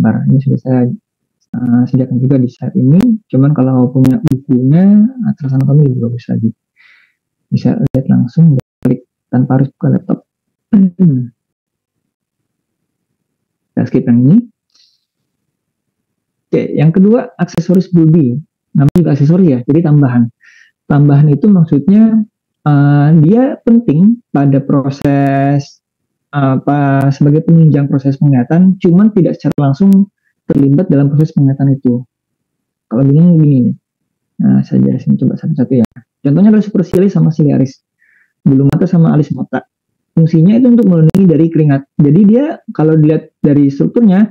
gambar. Ini sudah saya sediakan juga di slide ini. Cuman kalau punya bukunya, Ultrasound Anatomy juga bagus lagi. Bisa lihat langsung, klik tanpa harus buka laptop. Kita skip yang ini. Oke, yang kedua aksesoris bulbi. Namanya juga aksesoris ya, jadi tambahan. Tambahan itu maksudnya dia penting pada proses sebagai penunjang proses penglihatan, cuman tidak secara langsung terlibat dalam proses penglihatan itu. Kalau bingung gini nih. Nah, saya jelasin coba satu-satu ya. Contohnya adalah superciliary sama ciliaris. Bulu mata sama alis mata. Fungsinya itu untuk melindungi dari keringat. Jadi dia kalau dilihat dari strukturnya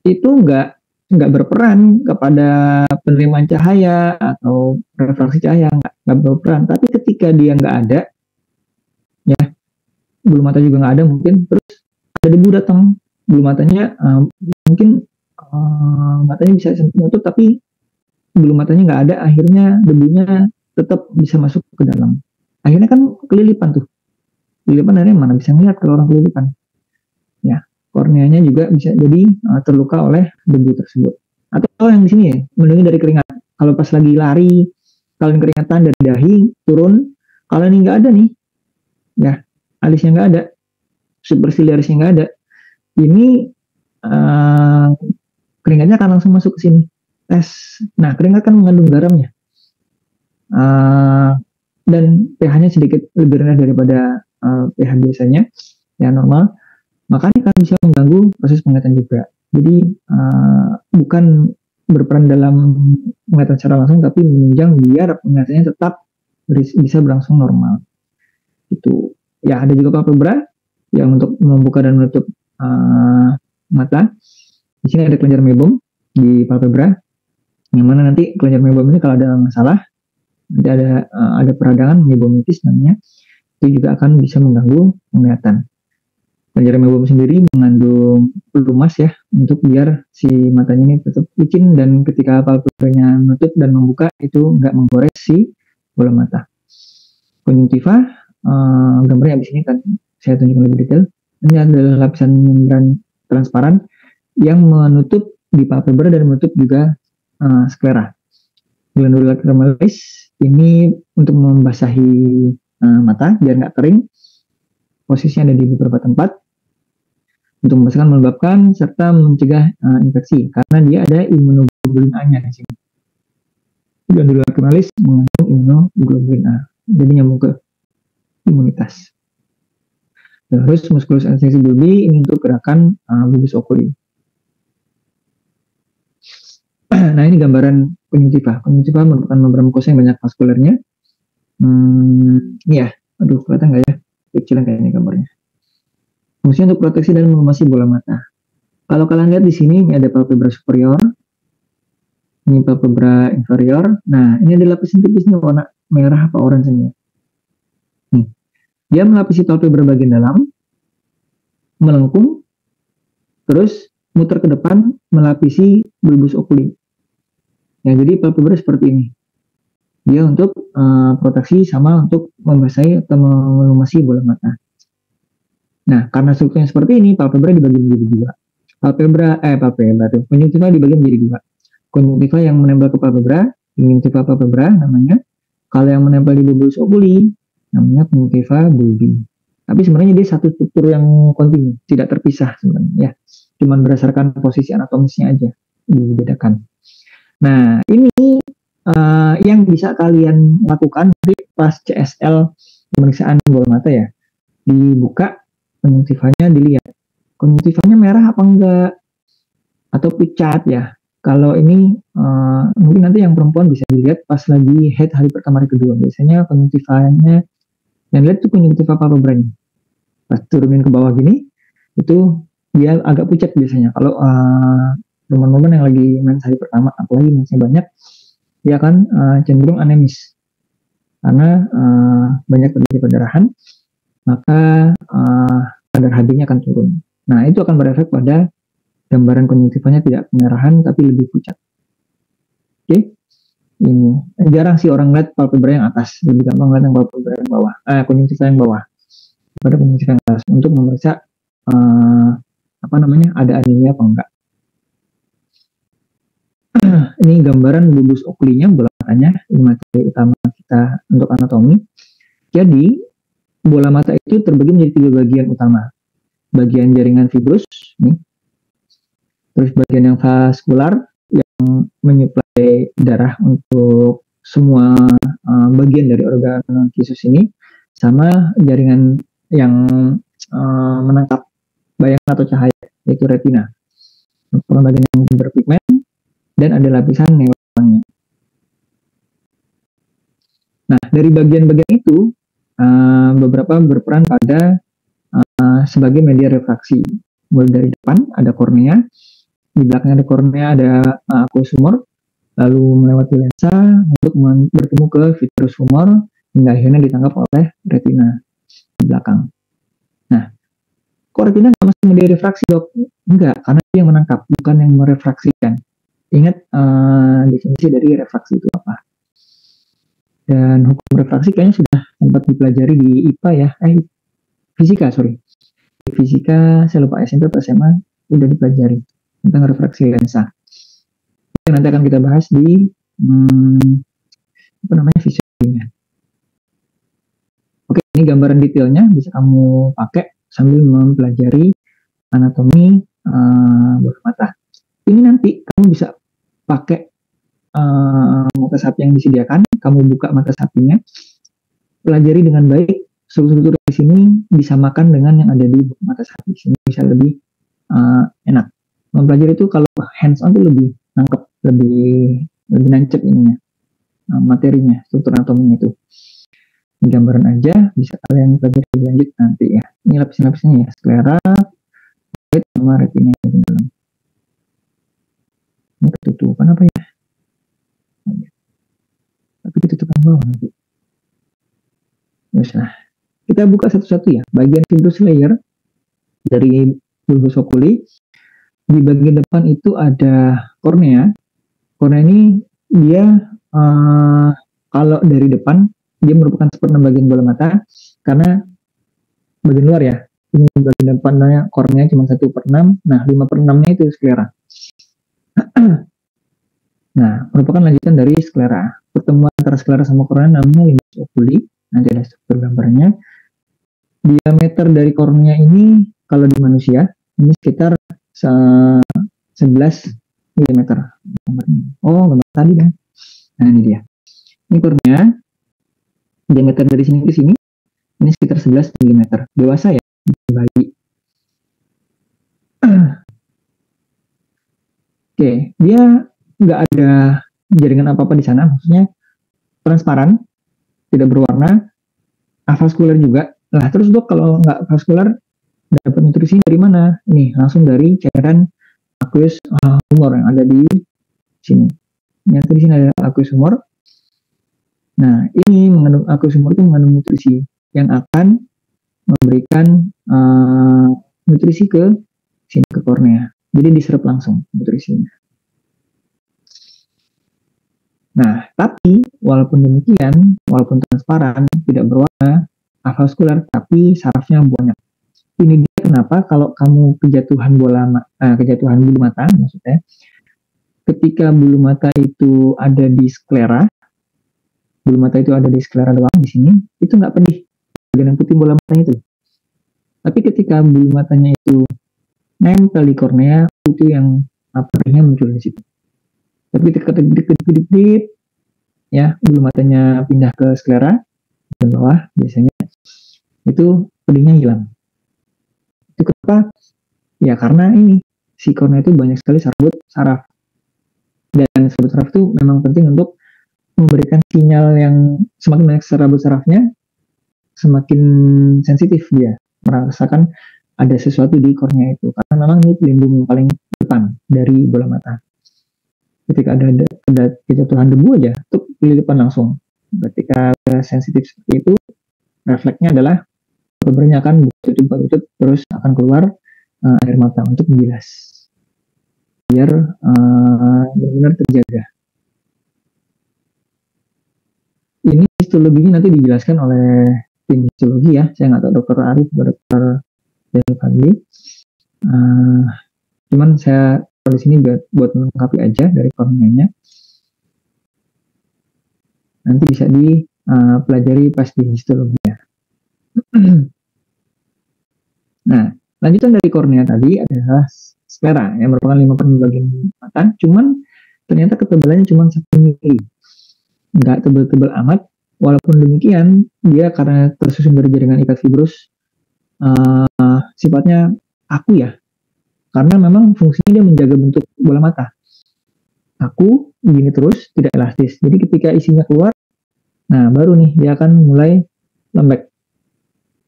itu nggak berperan kepada penerimaan cahaya atau refraksi cahaya, nggak berperan. Tapi ketika dia nggak ada, ya bulu mata juga nggak ada mungkin, terus ada debu datang, bulu matanya mungkin matanya bisa menutup tapi bulu matanya nggak ada, akhirnya debunya tetap bisa masuk ke dalam. Akhirnya kan kelilipan tuh. Kelilipan dari mana bisa ngeliat kalau orang kelilipan? Ya, korneanya juga bisa jadi terluka oleh debu tersebut. Atau yang di sini ya, melindungi dari keringat. Kalau pas lagi lari, kalau keringatan dari dahi turun, kalau ini nggak ada nih, ya alisnya nggak ada, superciliarisnya nggak ada, ini keringatnya akan langsung masuk ke sini. Tes. Nah, keringat kan mengandung garamnya. Dan pH-nya sedikit lebih rendah daripada pH biasanya, ya normal. Makanya kan bisa mengganggu proses penglihatan juga. Jadi bukan berperan dalam penglihatan secara langsung, tapi menunjang biar penglihatannya tetap bisa berlangsung normal. Itu. Ya ada juga palpebra yang untuk membuka dan menutup mata. Di sini ada kelenjar meibomi di palpebra, yang mana nanti kelenjar meibomi ini kalau ada masalah, nanti ada peradangan meibomitis namanya, itu juga akan bisa mengganggu penglihatan. Kelenjar meibomi sendiri mengandung pelumas ya, untuk biar si matanya ini tetap licin dan ketika palpebranya menutup dan membuka itu nggak menggores si bola mata. Konjungtiva, gambarnya abis ini kan saya tunjukkan lebih detail. Ini adalah lapisan membran transparan yang menutup di palpebra dan menutup juga sklera. Glandula lacrimalis ini untuk membasahi mata biar nggak kering. Posisinya ada di beberapa tempat untuk membasahkan, melembabkan serta mencegah infeksi karena dia ada immunoglobulin A-nya di sini. Glandula lacrimalis mengandung immunoglobulin A, jadi nyambung ke imunitas. Terus musculus extensi bulbi ini untuk gerakan bulbus oculi. Nah ini gambaran konjungtiva. Konjungtiva merupakan membran mukosa yang banyak vaskulernya. Ya, aduh kelihatan nggak ya? Kecilan kayak ini gambarnya. Fungsinya untuk proteksi dan melumasi bola mata. Kalau kalian lihat di sini, ini ada palpebra superior, ini palpebra inferior. Nah ini ada lapisan tipis nih warna merah apa orange ini. Nih, dia melapisi palpebra bagian dalam, melengkung, terus muter ke depan melapisi bulbus oculi. Ya, jadi palpebra seperti ini. Dia untuk proteksi sama untuk membasahi atau melumasi bola mata. Nah, karena strukturnya seperti ini, palpebra dibagi menjadi dua. Konjungtiva dibagi menjadi dua. Konjungtiva yang menempel ke palpebra, konjungtiva palpebra namanya. Kalau yang menempel di bulbus oculi, namanya konjungtiva bulbi. Tapi sebenarnya dia satu struktur yang kontinu, tidak terpisah sebenarnya. Ya, cuman berdasarkan posisi anatomisnya aja dibedakan. Nah, ini yang bisa kalian lakukan pas CSL pemeriksaan bola mata ya. Dibuka konjungtivanya, dilihat konjungtivanya merah apa enggak atau pucat ya. Kalau ini mungkin nanti yang perempuan bisa dilihat pas lagi head hari pertama hari kedua. Biasanya konjungtivanya yang lihat itu konjungtiva palpebranya. Pas turunin ke bawah gini itu dia agak pucat biasanya. Kalau teman-teman yang lagi mens hari pertama, apalagi mensnya banyak, dia akan cenderung anemis karena banyak terjadi perdarahan, maka kadar Hb-nya akan turun. Nah, itu akan berefek pada gambaran konjungtivanya tidak kemerahan tapi lebih pucat. Oke, ini jarang sih orang lihat palpebra yang atas, lebih gampang lihat yang palpebra yang bawah, konjungtiva yang bawah pada konjungtiva yang atas untuk memeriksa ada anemia apa enggak. Ini gambaran bulbus oculinya, bola matanya, ini materi utama kita untuk anatomi. Jadi bola mata itu terbagi menjadi 3 bagian utama. Bagian jaringan fibrus, nih. Terus bagian yang vaskular yang menyuplai darah untuk semua bagian dari organ kisus ini, sama jaringan yang menangkap bayangan atau cahaya, yaitu retina. Bagian yang berpigmen dan ada lapisan neuronnya. Nah, dari bagian-bagian itu beberapa berperan pada sebagai media refraksi. Mulai dari depan ada kornea, di belakang ada kornea, ada aqueous humor, lalu melewati lensa untuk bertemu ke vitreous humor hingga akhirnya ditangkap oleh retina di belakang. Nah, kok retina nggak masuk media refraksi, dok? Enggak, karena dia yang menangkap, bukan yang merefraksikan. Ingat definisi dari refraksi itu apa? Dan hukum refraksi kayaknya sudah sempat dipelajari di IPA ya, fisika, sorry. Di fisika, saya lupa SMP atau SMA, udah dipelajari tentang refraksi lensa. Yang nanti akan kita bahas di fisiologinya. Oke, ini gambaran detailnya bisa kamu pakai sambil mempelajari anatomi bola mata. Ini nanti kamu bisa pakai mata sapi yang disediakan, kamu buka mata sapinya, pelajari dengan baik, struktur di sini disamakan dengan yang ada di mata sapi, sehingga bisa lebih enak. Mempelajari itu kalau hands on itu lebih nangkep, lebih nancep ininya, materinya, struktur anatominya itu. Ini gambaran aja, bisa kalian pelajari lebih lanjut nanti ya. Ini lapis-lapisnya ya, sklera, sama retina di dalam. Ini ketutupan apa ya? Tapi ketutupan bawah nanti. Nah, kita buka satu-satu ya. Bagian fibrous layer dari bulbus oculi. Di bagian depan itu ada kornea. Kornea ini dia kalau dari depan dia merupakan 1/6 bagian bola mata, karena bagian luar ya. Ini bagian depannya kornea cuma 1/6. Nah, 5/6-nya itu sklera. Nah, merupakan lanjutan dari sklera. Pertemuan antara sklera sama kornea namanya limbus oculi. Nanti ada struktur gambarnya. Diameter dari kornea ini kalau di manusia ini sekitar 11 mm. Oh, gambar tadi kan. Nah, ini dia. Ini kornea. Diameter dari sini ke sini ini sekitar 11 mm. Dewasa ya, bayi. Oke, dia nggak ada jaringan apa-apa di sana, maksudnya transparan, tidak berwarna, avaskuler juga. Nah, terus dok, kalau nggak vaskular, dapat nutrisi dari mana? Ini langsung dari cairan aqueous humor yang ada di sini. Yang di sini ada aqueous humor. Nah, ini mengandung aqueous humor itu mengandung nutrisi yang akan memberikan nutrisi ke sini, ke kornea. Jadi diserap langsung nutrisinya. Nah, tapi walaupun demikian, walaupun transparan, tidak berwarna, avaskular, tapi sarafnya banyak. Ini dia kenapa kalau kamu kejatuhan bulu mata, maksudnya, ketika bulu mata itu ada di sklera, bulu mata itu ada di sklera doang di sini, itu nggak pedih, bagian yang putih bola matanya itu. Tapi ketika bulu matanya itu nempel di kornea, itu yang pedihnya muncul di situ. Tapi ketika dikit-dikit ya, bulu matanya pindah ke sklera dan bawah biasanya, itu pedihnya hilang. Itu kenapa? Ya karena ini si kornea itu banyak sekali serabut saraf, dan serabut saraf itu memang penting untuk memberikan sinyal yang semakin banyak serabut sarafnya, semakin sensitif dia merasakan ada sesuatu di kornea itu, karena memang ini pelindung paling depan dari bola mata. Ketika ada kejatuhan debu aja, tuh di depan langsung. Ketika sensitif seperti itu, refleksnya adalah pemberinya akan tutup, terus akan keluar air mata untuk membilas, biar benar-benar terjaga. Ini histologinya nanti dijelaskan oleh tim histologi ya, saya nggak tahu dokter Arif, dokter Daniel Fadli. Cuman saya di sini buat melengkapi aja dari korneanya. Nanti bisa dipelajari pas di histologi ya. Nah, lanjutan dari kornea tadi adalah sklera yang merupakan 5/6 bagian mata, cuman ternyata ketebalannya cuma 1 mili. Nggak tebal-tebal amat, walaupun demikian dia karena tersusun dari jaringan ikat fibrus sifatnya kaku ya, karena memang fungsinya dia menjaga bentuk bola mata. Kaku, gini terus, tidak elastis. Jadi ketika isinya keluar, nah baru nih dia akan mulai lembek.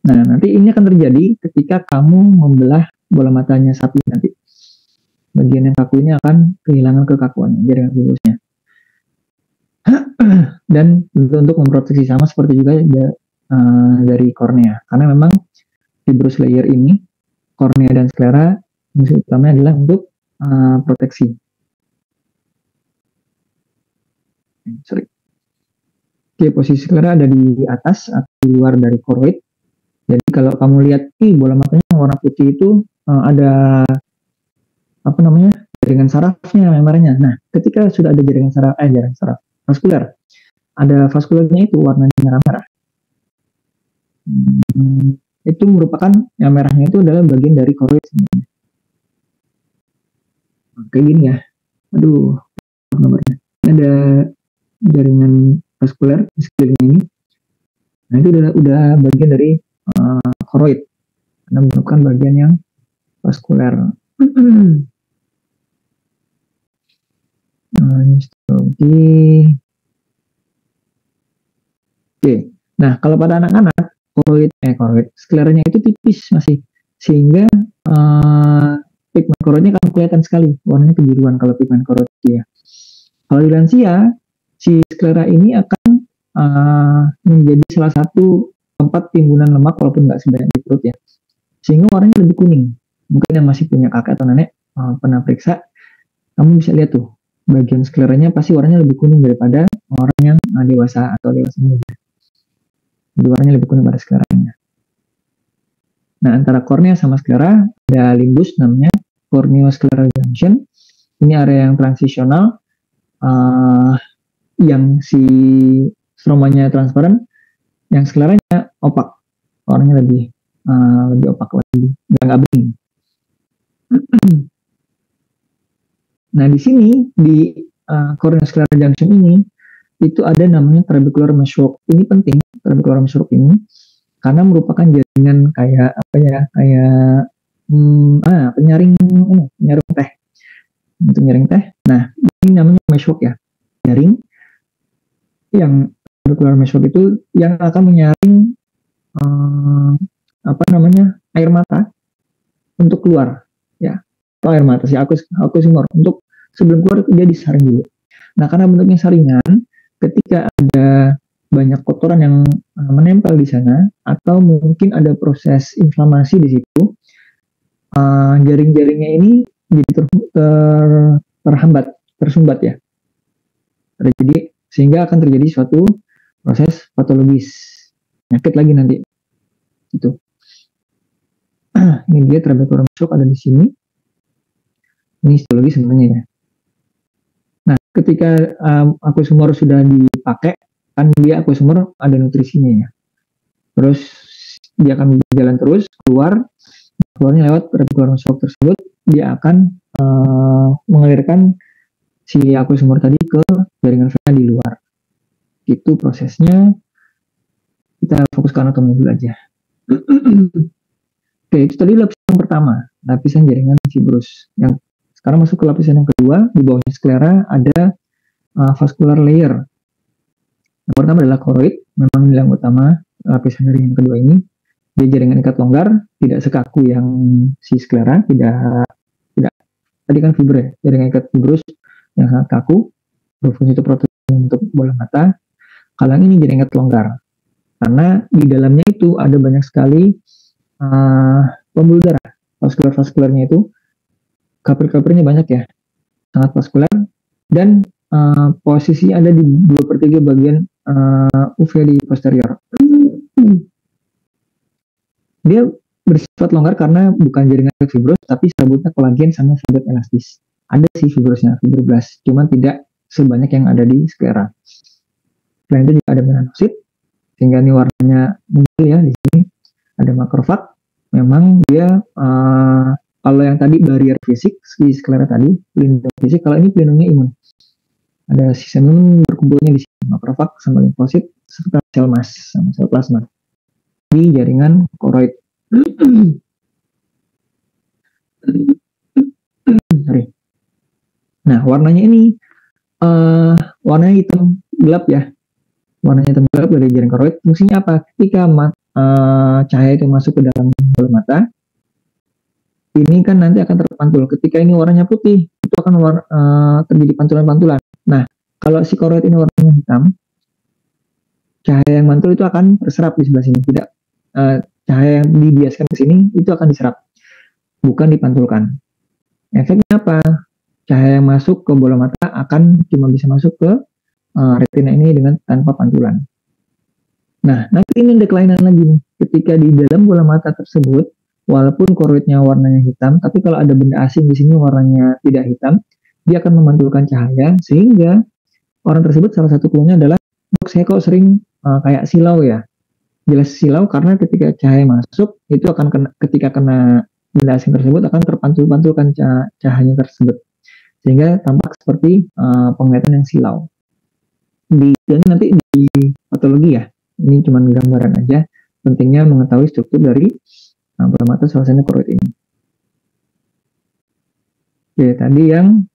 Nah, nanti ini akan terjadi ketika kamu membelah bola matanya sapi nanti. Bagian yang kaku ini akan kehilangan kekakuannya, jaringan fibrusnya. Dan untuk memproteksi sama seperti juga dari kornea. Karena memang fibrous layer ini, kornea dan sklera, fungsi utamanya adalah untuk proteksi. Oke, posisi sklera ada di atas atau di luar dari koroid. Jadi kalau kamu lihat, bola matanya warna putih itu ada jaringan sarafnya merahnya. Nah, ketika sudah ada jaringan saraf vaskuler, ada vaskulernya itu warnanya merah-merah. Itu merupakan yang merahnya itu adalah bagian dari koroid sebenarnya. Kayak gini ya. Aduh, nomornya. Ini ada jaringan vaskuler di sekeliling ini. Nah, itu udah bagian dari koroid. Karena merupakan bagian yang vaskuler. Oke. Nah, kalau pada anak-anak koroid skleranya itu tipis masih, sehingga pigmen koroidnya akan kelihatan sekali warnanya kebiruan kalau pigmen koroid ya. Kalau di lansia, si sklera ini akan menjadi salah satu tempat timbunan lemak walaupun nggak sebanyak di perut ya, sehingga warnanya lebih kuning. Mungkin yang masih punya kakek atau nenek pernah periksa, kamu bisa lihat tuh bagian skleranya pasti warnanya lebih kuning daripada orang yang dewasa atau dewasa muda. Jadi warnanya lebih kuning pada skleranya. Nah, antara kornea sama sklera ada limbus namanya corneoscleral junction. Ini area yang transisional, yang si stromanya transparan, yang skleranya opak, warnanya lebih opak, lebih nggak bening. Nah, di sini di corneoscleral junction ini itu ada namanya trabecular meshwork. Ini penting, trabecular meshwork ini, karena merupakan jaringan kayak penyaring teh. Untuk nyaring teh. Nah, ini namanya meshwork ya. Jaring yang trabecular meshwork itu yang akan menyaring air mata untuk keluar ya. Atau air mata si aqueous humor untuk sebelum keluar dia disaring dulu. Nah, karena bentuknya saringan, ketika ada banyak kotoran yang menempel di sana atau mungkin ada proses inflamasi di situ, jaring-jaringnya ini jadi tersumbat ya. Jadi sehingga akan terjadi suatu proses patologis, penyakit lagi nanti. Itu. Ini dia trabecular meshwork ada di sini. Ini histologi sebenarnya ya. Nah, ketika aqueous humor sudah dipakai, kan dia aqueous humor ada nutrisinya ya. Terus dia akan berjalan terus keluarnya lewat trabecular meshwork tersebut, dia akan mengalirkan si aqueous humor tadi ke jaringan vena di luar. Itu prosesnya. Kita fokus ke anatomi dulu aja. Oke, itu tadi lapisan pertama, lapisan jaringan fibrus. Yang sekarang masuk ke lapisan yang kedua, di bawahnya sklera ada vascular layer. Yang pertama adalah koroid, memang yang utama lapisan dari yang kedua ini. Dia jaringan ikat longgar, tidak sekaku yang si sklera, tidak. Tadi kan fiber ya, jaringan ikat fibrus yang sangat kaku, berfungsi untuk proteksi untuk bola mata. Kalau ini jaringan ikat longgar, karena di dalamnya itu ada banyak sekali pembuluh darah. Vaskulernya itu kapil-kapilnya banyak ya, sangat vaskuler, dan posisi ada di 2/3 bagian uvuli posterior. Dia bersifat longgar karena bukan jaringan fibrus, tapi serabutnya kolagen sama serabut elastis. ada sih fibroblast, cuma tidak sebanyak yang ada di sklera. Selain itu juga ada melanosit, sehingga ini warnanya muncul ya di sini. Ada makrofag, memang dia kalau yang tadi barrier fisik di sklera tadi, pelindung fisik, kalau ini pelindungnya imun. Ada sistem imun berkumpulnya di sini, makrofag sama limfosit serta sel mas sama sel plasma di jaringan koroid. Sorry. Nah, warnanya ini warnanya hitam gelap ya. Warnanya hitam gelap dari jaring koroid. Fungsinya apa? Ketika cahaya itu masuk ke dalam bola mata, ini kan nanti akan terpantul. Ketika ini warnanya putih, itu akan terjadi pantulan-pantulan. Nah, kalau si koroid ini warnanya hitam, cahaya yang mantul itu akan terserap di sebelah sini. Tidak cahaya yang dibiaskan ke sini itu akan diserap, bukan dipantulkan. Efeknya apa? Cahaya yang masuk ke bola mata akan cuma bisa masuk ke retina ini dengan tanpa pantulan. Nah, nanti ini ada kelainan lagi nih. Ketika di dalam bola mata tersebut, walaupun koroidnya warnanya hitam, tapi kalau ada benda asing di sini warnanya tidak hitam, dia akan memantulkan cahaya, sehingga orang tersebut salah satu keluarnya adalah, dok saya kok sering kayak silau ya. Jelas silau karena ketika cahaya masuk, itu akan ketika kena benda asing tersebut akan terpantul-pantulkan cahayanya tersebut, sehingga tampak seperti penglihatan yang silau. Dan nanti di patologi ya, ini cuma gambaran aja, pentingnya mengetahui struktur dari bola mata suasana koroid ini. Oke, tadi yang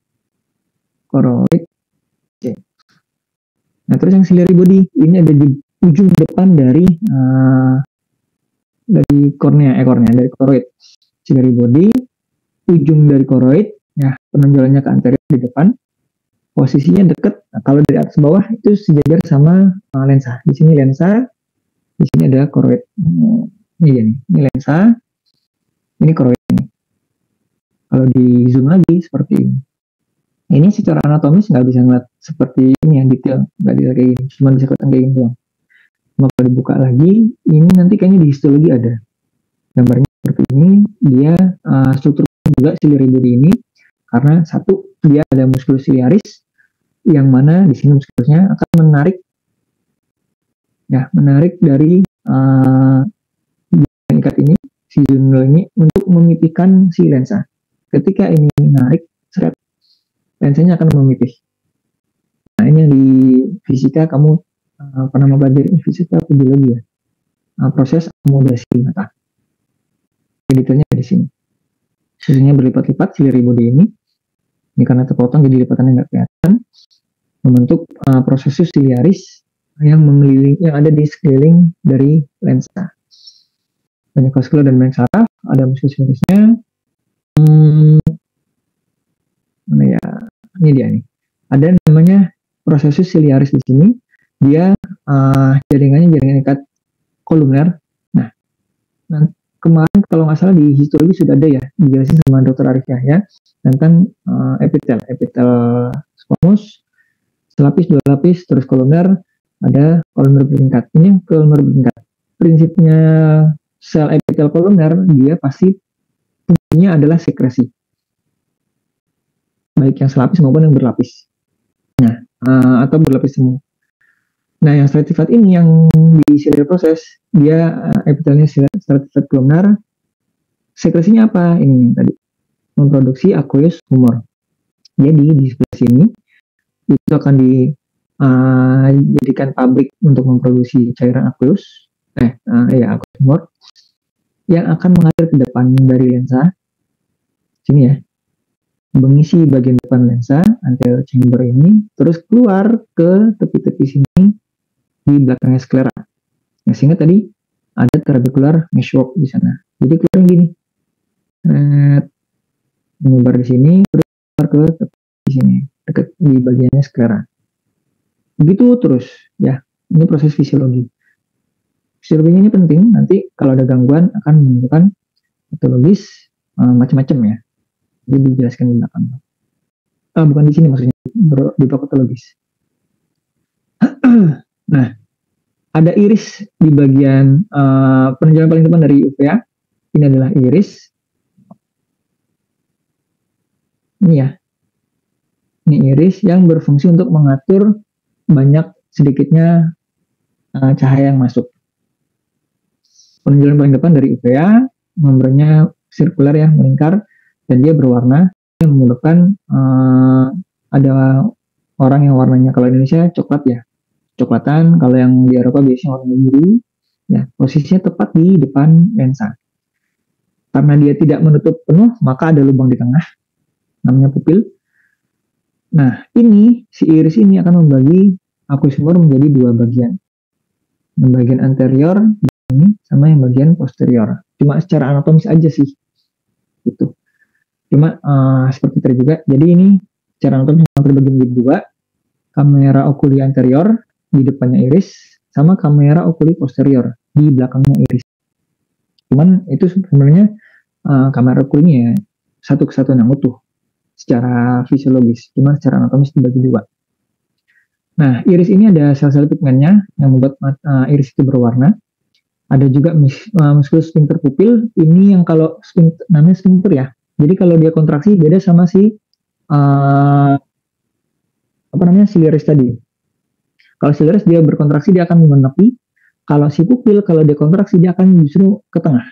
koroid. Oke. Nah, terus yang ciliary body, ini ada di ujung depan dari kornea, dari koroid. Ciliary body, ujung dari koroid, ya penonjolannya ke anterior di depan. Posisinya dekat, nah, kalau dari atas bawah itu sejajar sama lensa. Di sini lensa, di sini ada koroid. Ini lensa, ini koroid ini. Kalau di zoom lagi seperti ini. Ini secara anatomis nggak bisa ngeliat seperti ini yang detail, nggak bisa kayak gini, cuma bisa kelihatan kayak gini doang. Cuma kalau dibuka lagi, ini nanti kayaknya di histologi ada gambarnya seperti ini. Dia struktur juga ciliary body ini, karena satu dia ada musculus ciliaris yang mana di sini muskulusnya akan menarik dari ikat ini, si zunul ini, untuk memipihkan si lensa. Ketika ini menarik, lensanya akan memipih. Nah, ini yang di fisika kamu pernah mempelajari, fisika atau biologi ya, proses akomodasi mata. Detailnya di sini. Susunya berlipat-lipat ciliary body ini karena terpotong jadi lipatannya nggak kelihatan, membentuk prosesus ciliaris yang ada di sekeliling dari lensa. Banyak vaskular dan banyak saraf, ada muskulus ciliarisnya. Mana ya? Ini dia nih. Ada namanya prosesus ciliaris di sini. Dia jaringan ikat kolumer. Nah, kemarin kalau nggak salah di histologi sudah ada ya, dijelasin sama Dr. Arif Yahya tentang epitel squamous, selapis, dua lapis, terus kolumer, ada kolumer bertingkat. Ini kolumer bertingkat. Prinsipnya sel epitel kolumer, dia pasti fungsinya adalah sekresi, baik yang selapis maupun yang berlapis. Nah, atau berlapis semua. Nah, yang stratified ini yang di ciliary proses, dia epitelnya stratified columnar. Sekresinya apa? Ini yang tadi, memproduksi aqueous humor. Jadi di sebelah sini itu akan dijadikan pabrik untuk memproduksi cairan aqueous, aqueous humor, yang akan mengalir ke depan dari lensa sini ya, mengisi bagian depan lensa anterior chamber ini, terus keluar ke tepi-tepi sini di belakangnya sklera. Yang sehingga tadi ada trabecular meshwork di sana. Jadi keluar gini, menyebar di sini, terus keluar ke tepi sini, dekat di bagiannya sklera. Begitu terus, ya. Ini proses fisiologi. Fisiologinya ini penting. Nanti kalau ada gangguan akan menunjukkan patologis macam-macam ya. Jadi dijelaskan di belakang. Bukan di sini maksudnya, di patologis. Nah, ada iris di bagian penunjukan paling depan dari uvea. Ini adalah iris. Ini ya, iris yang berfungsi untuk mengatur banyak sedikitnya cahaya yang masuk. Penunjukan paling depan dari uvea, membrannya sirkular ya, melingkar, dan dia berwarna, yang menyebabkan ada orang yang warnanya kalau Indonesia coklat ya, coklatan, kalau yang di Eropa biasanya warna biru, ya posisinya tepat di depan lensa. Karena dia tidak menutup penuh, maka ada lubang di tengah, namanya pupil. Nah, ini si iris ini akan membagi aqueous humor menjadi dua bagian. Yang bagian anterior ini sama yang bagian posterior. Cuma secara anatomis aja sih. Gitu. Cuma seperti tadi juga. Jadi ini secara anatomis terbagi menjadi dua. Kamera oculi anterior di depannya iris sama kamera oculi posterior di belakangnya iris. Cuman itu sebenarnya kamera oculinya ya satu kesatuan yang utuh secara fisiologis, cuma secara anatomis dibagi dua. Nah, iris ini ada sel-sel pigmennya yang membuat iris itu berwarna. Ada juga musculus sphincter pupil, ini yang kalau namanya sphincter ya. Jadi kalau dia kontraksi beda sama si ciliaris tadi. Kalau ciliaris dia berkontraksi dia akan menepi. Kalau si pupil kalau dia kontraksi dia akan justru ke tengah.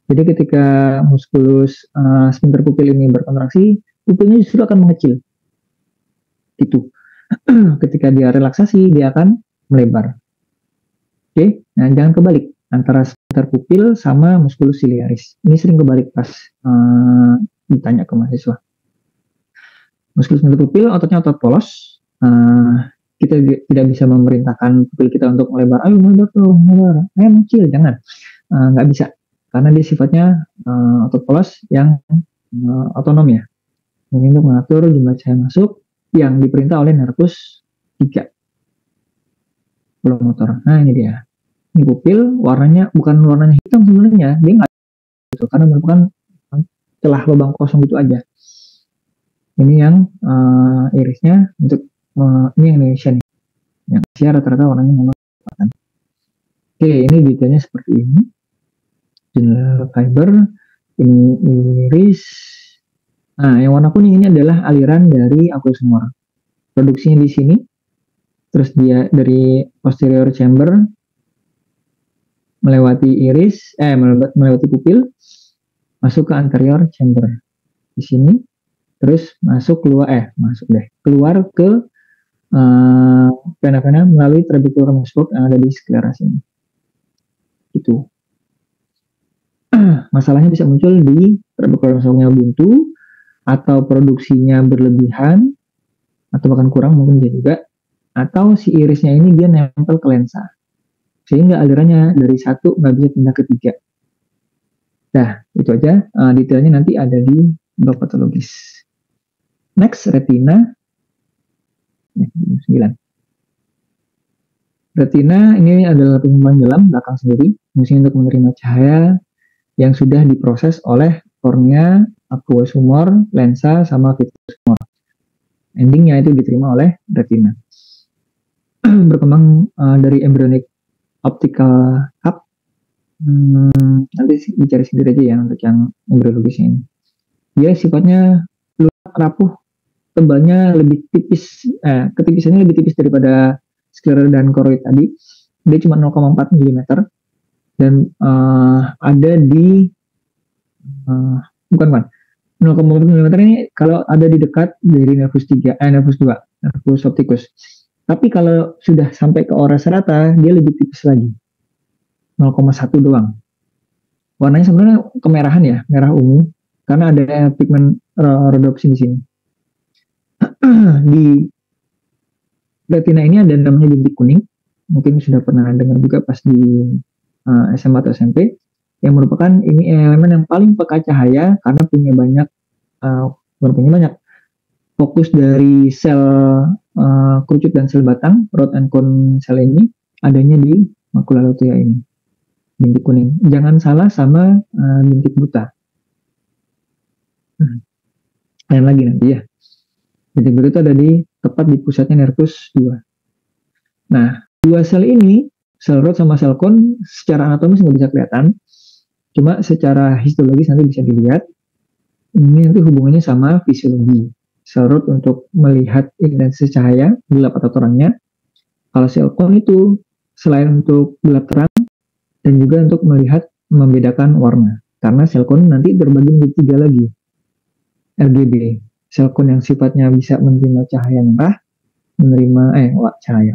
Jadi ketika musculus sphincter pupil ini berkontraksi, pupilnya justru akan mengecil. Gitu. Ketika dia relaksasi, dia akan melebar. Oke, nah jangan kebalik antara sphincter pupil sama musculus ciliaris. Ini sering kebalik pas ditanya ke mahasiswa. Musculus sphincter pupil ototnya otot polos. Kita tidak bisa memerintahkan pupil kita untuk melebar. Ayo melebar tuh, melebar. Ayo mengecil, jangan. Nggak bisa. Karena dia sifatnya otot polos yang otonom ya. Ini untuk mengatur jumlah cahaya masuk yang diperintah oleh nervus 3 motor. Nah ini dia. Ini pupil, warnanya bukan warnanya hitam sebenarnya, dia nggak gitu, karena merupakan celah lubang kosong gitu aja. Ini yang irisnya untuk ini yang Indonesia nih. Yang Asia rata-rata warnanya memang. Oke, ini detailnya seperti ini. General fiber, ini iris. Nah, yang warna kuning ini adalah aliran dari aqueous humor. Produksinya di sini, terus dia dari posterior chamber melewati iris, melewati pupil, masuk ke anterior chamber di sini, terus keluar ke vena-vena melalui trabecular muscle yang ada di sklera sini. Itu. Masalahnya bisa muncul di trabecular muscle-nya buntu, atau produksinya berlebihan, atau bahkan kurang mungkin juga, atau si irisnya ini dia nempel ke lensa, sehingga alirannya dari satu nggak bisa pindah ke 3. Nah, itu aja. Detailnya nanti ada di bab patologis. Next, retina. 9. Retina ini adalah penyumbang dalam belakang sendiri, fungsinya untuk menerima cahaya yang sudah diproses oleh kornea, aqueous humor, lensa, sama vitreous humor. Endingnya itu diterima oleh retina. Berkembang dari embryonic optical hub. Nanti dicari sendiri aja ya untuk yang embriologisnya ini. Dia sifatnya lunak, rapuh, tebalnya lebih tipis, ketipisannya lebih tipis daripada sclera dan choroid tadi. Dia cuma 0,4 mm dan ada di 0,4 mm ini kalau ada di dekat dari nervus 2, nervus opticus. Tapi kalau sudah sampai ke ora serrata, dia lebih tipis lagi. 0,1 doang. Warnanya sebenarnya kemerahan ya, merah ungu, karena ada pigmen rhodopsin di sini. Di retina ini ada namanya bintik kuning, mungkin sudah pernah dengar juga pas di SMA atau SMP, yang merupakan ini elemen yang paling peka cahaya karena punya banyak fokus dari sel kerucut dan sel batang, rod and cone sel ini adanya di makula lutea ini, bintik kuning. Jangan salah sama bintik buta. Lain lagi nanti ya. Bintik buta itu ada tepat di pusatnya nervus 2. Nah, dua sel ini, sel rod sama sel cone, secara anatomis nggak bisa kelihatan, cuma secara histologis nanti bisa dilihat. Ini nanti hubungannya sama fisiologi. Sel rod untuk melihat intensitas cahaya, gelap atau terangnya. Kalau sel kon itu selain untuk gelap terang dan juga untuk melihat membedakan warna. Karena sel kon nanti terbagi menjadi 3 lagi. RGB, sel kon yang sifatnya bisa menerima cahaya merah,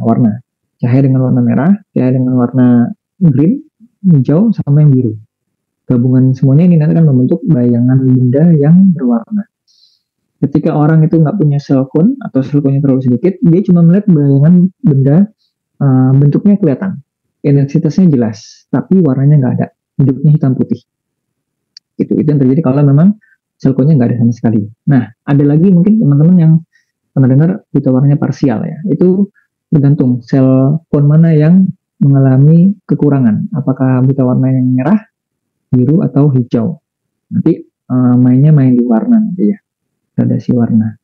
warna. Cahaya dengan warna merah, cahaya dengan warna green, hijau, sama yang biru. Gabungan semuanya ini nanti akan membentuk bayangan benda yang berwarna. Ketika orang itu nggak punya sel kon atau sel konnya terlalu sedikit, dia cuma melihat bayangan benda, bentuknya kelihatan, intensitasnya jelas, tapi warnanya nggak ada, bentuknya hitam putih. Itu yang terjadi kalau memang sel konnya nggak ada sama sekali. Nah, ada lagi mungkin teman-teman yang pernah dengar buta warnanya parsial ya. Itu bergantung sel kon mana yang mengalami kekurangan. Apakah buta warna yang merah, biru atau hijau. Nanti main di warna nanti ya. Gradasi warna.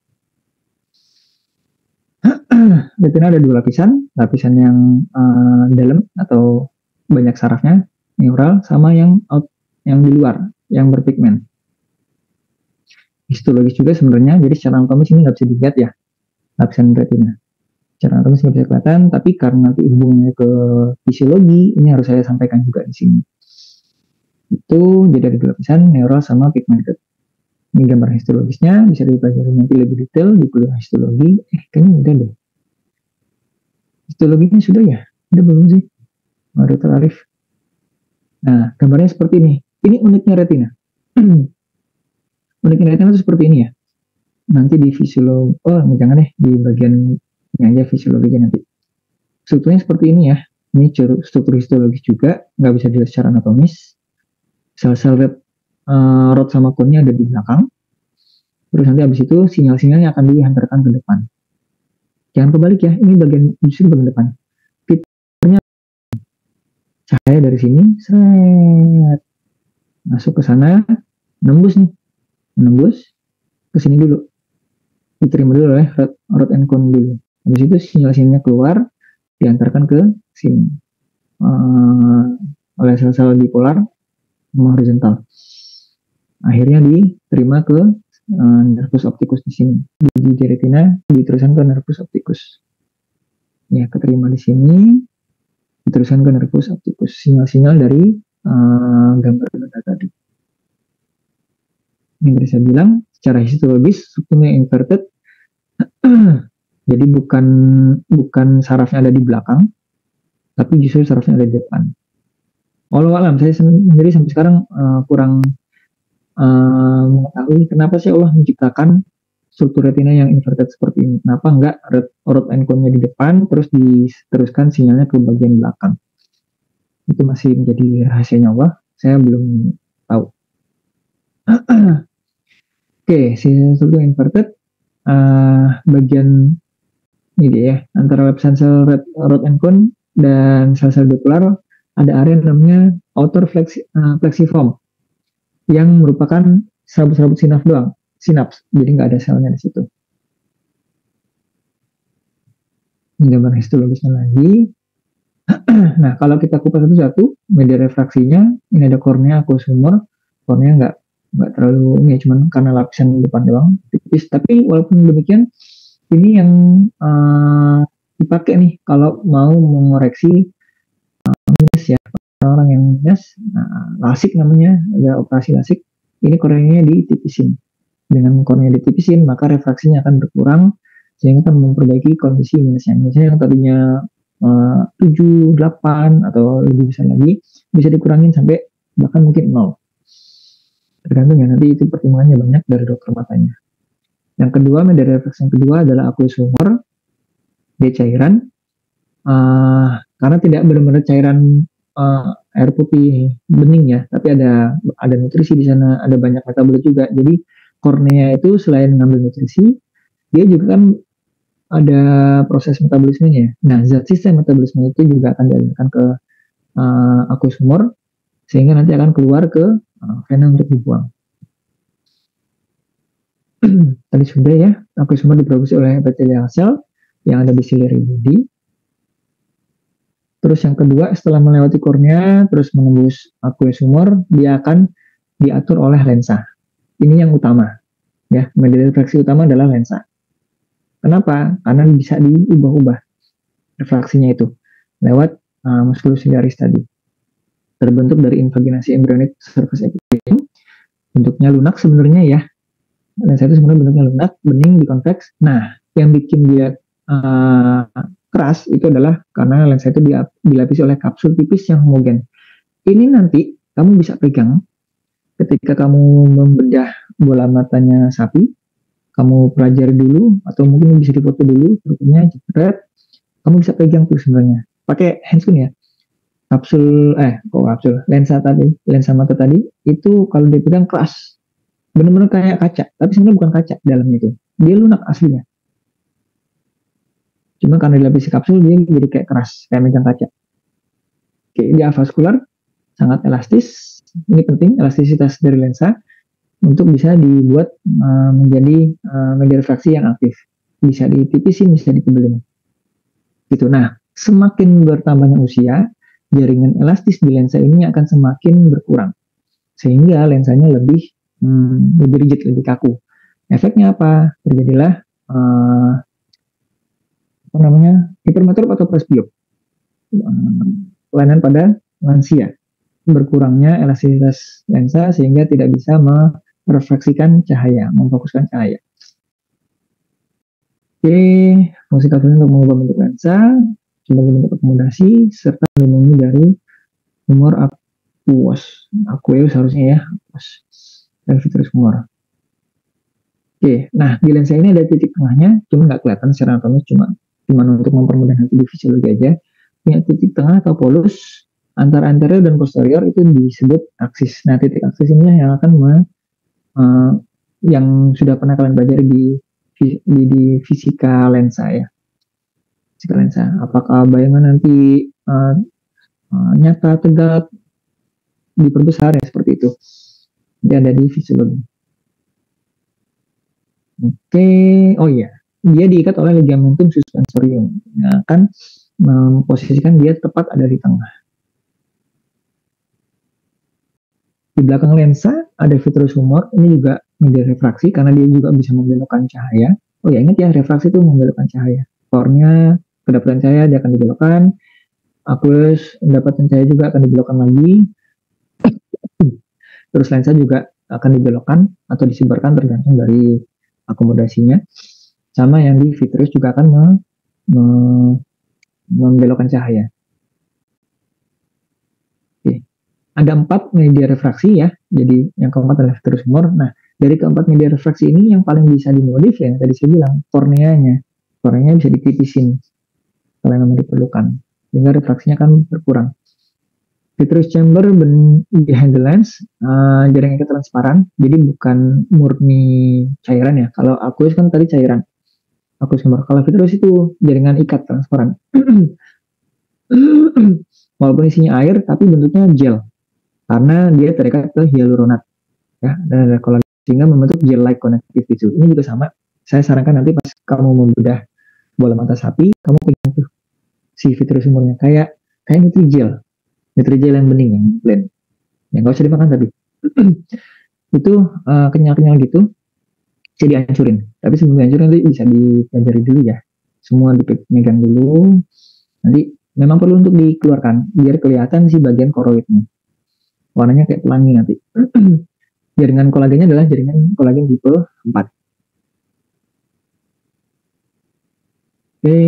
Retina ada 2 lapisan. Lapisan yang dalam atau banyak sarafnya, neural, sama yang di luar, yang berpigmen. Histologis juga sebenarnya, jadi secara anatomis ini nggak bisa dilihat ya, lapisan retina. Secara anatomis nggak bisa kelihatan, tapi karena nanti hubungannya ke fisiologi, ini harus saya sampaikan juga di sini. Itu jadi ada 2 lapisan, neural sama pigmented. Ini gambar histologisnya, bisa dipelajari nanti lebih detail di kuliah histologi. Kayaknya udah deh. Histologinya sudah ya? Udah belum sih? Dr. Arif. Nah, gambarnya seperti ini. Ini uniknya retina. Uniknya retina itu seperti ini ya. Nanti di fisiologi, jangan deh, di bagian ini aja fisiologi nanti. Strukturnya seperti ini ya. Ini struktur histologis juga, nggak bisa dilihat secara anatomis. Sel-sel rod sama konnya ada di belakang. Terus nanti habis itu sinyal-sinyalnya akan dihantarkan ke depan. Jangan kebalik ya, ini justru bagian depan. Fiturnya cahaya dari sini, seret, masuk ke sana, nembus ke sini dulu. Diterima dulu ya, rod and cone dulu. Habis itu sinyal-sinyalnya keluar, diantarkan ke sini. Oleh sel-sel bipolar horizontal. Akhirnya diterima ke nervus opticus di sini. Di retina diteruskan ke nervus opticus. Ya, keterima di sini, diteruskan ke nervus opticus. Sinyal-sinyal dari gambar tadi. Ini bisa bilang secara histologis strukturnya inverted. Jadi bukan sarafnya ada di belakang, tapi justru sarafnya ada di depan. Walau alam, saya sendiri sampai sekarang kurang mengetahui kenapa sih Allah menciptakan struktur retina yang inverted seperti ini. Kenapa enggak rod and cone-nya di depan, terus diteruskan sinyalnya ke bagian belakang. Itu masih menjadi rahasianya Allah. Saya belum tahu. Oke, struktur inverted bagian ini dia ya, antara lapisan sel rod and cone dan sel-sel bipolar ada area namanya outer plexiform yang merupakan serabut-serabut sinaps, jadi nggak ada selnya di situ. Ini gambar histologisnya lagi. Nah, kalau kita kupas satu-satu, media refraksinya, ini ada kornea, aqueous humor. Kornea nggak terlalu ini, cuman karena lapisan depan doang, tipis. Tapi walaupun demikian, ini yang dipakai nih kalau mau mengoreksi minus ya, orang yang minus. Nah, lasik namanya, ada operasi lasik. Ini korneanya ditipisin. Dengan kornea ditipisin, maka refraksinya akan berkurang sehingga akan memperbaiki kondisi minusnya. Misalnya yang tadinya 7, 8 atau lebih besar lagi, bisa dikurangin sampai bahkan mungkin 0. Tergantung ya, nanti itu pertimbangannya banyak dari dokter matanya. Yang kedua, media refraksi yang kedua adalah aqueous humor. Dia cairan, karena tidak benar-benar cairan air putih bening ya, tapi ada nutrisi di sana, ada banyak metabolit juga. Jadi kornea itu selain ngambil nutrisi, dia juga kan ada proses metabolismenya. Nah, zat sistem metabolisme itu juga akan dialirkan ke aqueous humor, sehingga nanti akan keluar ke vena untuk dibuang. Tadi sudah ya, aqueous humor diproduksi oleh epithelial cell yang ada di ciliary body. Terus yang kedua, setelah melewati kornea, terus menembus aqueous humor, dia akan diatur oleh lensa. Ini yang utama. Ya, media refraksi utama adalah lensa. Kenapa? Karena bisa diubah-ubah refraksinya itu lewat musculus ciliaris tadi. Terbentuk dari invaginasi embryonic surface epithelium. Bentuknya lunak sebenarnya ya. Lensa itu sebenarnya bentuknya lunak, bening, dikonveks. Nah, yang bikin dia keras itu adalah karena lensa itu dilapisi oleh kapsul tipis yang homogen. Ini nanti kamu bisa pegang ketika kamu membedah bola matanya sapi, kamu pelajari dulu atau mungkin bisa difoto dulu, strukturnya jepret, kamu bisa pegang tuh sebenarnya. Pakai handscreen ya. Lensa mata tadi itu kalau dipegang keras, benar-benar kayak kaca, tapi sebenarnya bukan kaca dalamnya itu. Dia lunak aslinya. Cuma karena dilapisi kapsul dia jadi kayak keras, kayak megang kaca. Oke, dia avaskular, sangat elastis. Ini penting elastisitas dari lensa untuk bisa dibuat menjadi media refraksi yang aktif. Bisa ditipisin, bisa ditebelin. Gitu. Nah, semakin bertambahnya usia, jaringan elastis di lensa ini akan semakin berkurang. Sehingga lensanya lebih rigid, lebih kaku. Efeknya apa? Terjadilah hipermetrop atau presbiop. Kelainan pada lansia. Berkurangnya elastisitas lensa sehingga tidak bisa merefleksikan cahaya, memfokuskan cahaya. Oke, fungsi kapsul untuk mengubah bentuk lensa sebagai bentuk akomodasi serta melindungi dari humor aqueous harusnya ya, dan vitreous humor. Oke, nah di lensa ini ada titik tengahnya, cuma nggak kelihatan secara anatomis, cuma untuk mempermudah nanti di fisiologi aja. Punya titik tengah atau polus antara anterior dan posterior itu disebut aksis. Nah, titik aksis ini yang akan yang sudah pernah kalian pelajari di fisika lensa ya. Fisika lensa. Apakah bayangan nanti nyata, tegak, diperbesar ya seperti itu. Dia ada di fisiologi. Oke, oh iya, dia diikat oleh ligamentum suspensorium yang akan memposisikan dia tepat ada di tengah. Di belakang lensa ada vitreous humor, ini juga media refraksi karena dia juga bisa membelokkan cahaya. Oh ya, ingat ya, refraksi itu membelokkan cahaya. Kornya, kedapatan cahaya dia akan dibelokkan, aqueous, pendapatan cahaya juga akan dibelokkan lagi. Terus lensa juga akan dibelokkan atau disebarkan tergantung dari akomodasinya. Sama yang di vitreous juga akan membelokkan cahaya. Oke. Ada 4 media refraksi ya. Jadi yang keempat adalah vitreous humor. Nah, dari keempat media refraksi ini yang paling bisa dimodif ya, tadi saya bilang korneanya. Korneanya bisa ditipisin kalau memang diperlukan. Sehingga refraksinya akan berkurang. Vitreous chamber behind the lens, jaringan ikat transparan, jadi bukan murni cairan ya. Kalau aqueous kan tadi cairan. Aqueous humor. Kalau vitreous itu jaringan ikat transparan. Walaupun isinya air, tapi bentuknya gel. Karena dia terikat ke hyaluronat. Ya, dan ada kolagen sehingga membentuk gel-like connective tissue. Ini juga sama. Saya sarankan nanti pas kamu membedah bola mata sapi, kamu pegang tuh si vitreous humornya kayak nutrijel yang bening, yang plain. Ya nggak usah dimakan tapi itu kenyal-kenyal gitu, bisa dihancurin. Tapi sebelum dihancurin nanti bisa dipelajari dulu ya. Semua dipegang dulu. Nanti memang perlu untuk dikeluarkan biar kelihatan si bagian koroidnya. Warnanya kayak pelangi nanti. Jaringan kolagennya adalah jaringan kolagen tipe 4. Oke.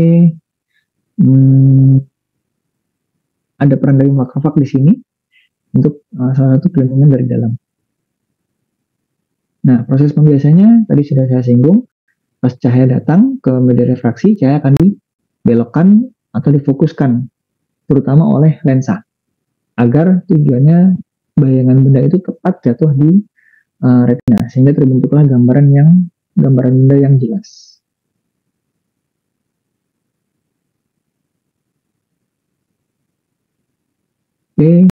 Ada peran dari makrofag di sini untuk salah satu pelindungan dari dalam. Nah, proses pembiasanya tadi sudah saya singgung. Pas cahaya datang ke media refraksi, cahaya akan dibelokkan atau difokuskan, terutama oleh lensa, agar tujuannya bayangan benda itu tepat jatuh di retina, sehingga terbentuklah gambaran benda yang jelas. Oke,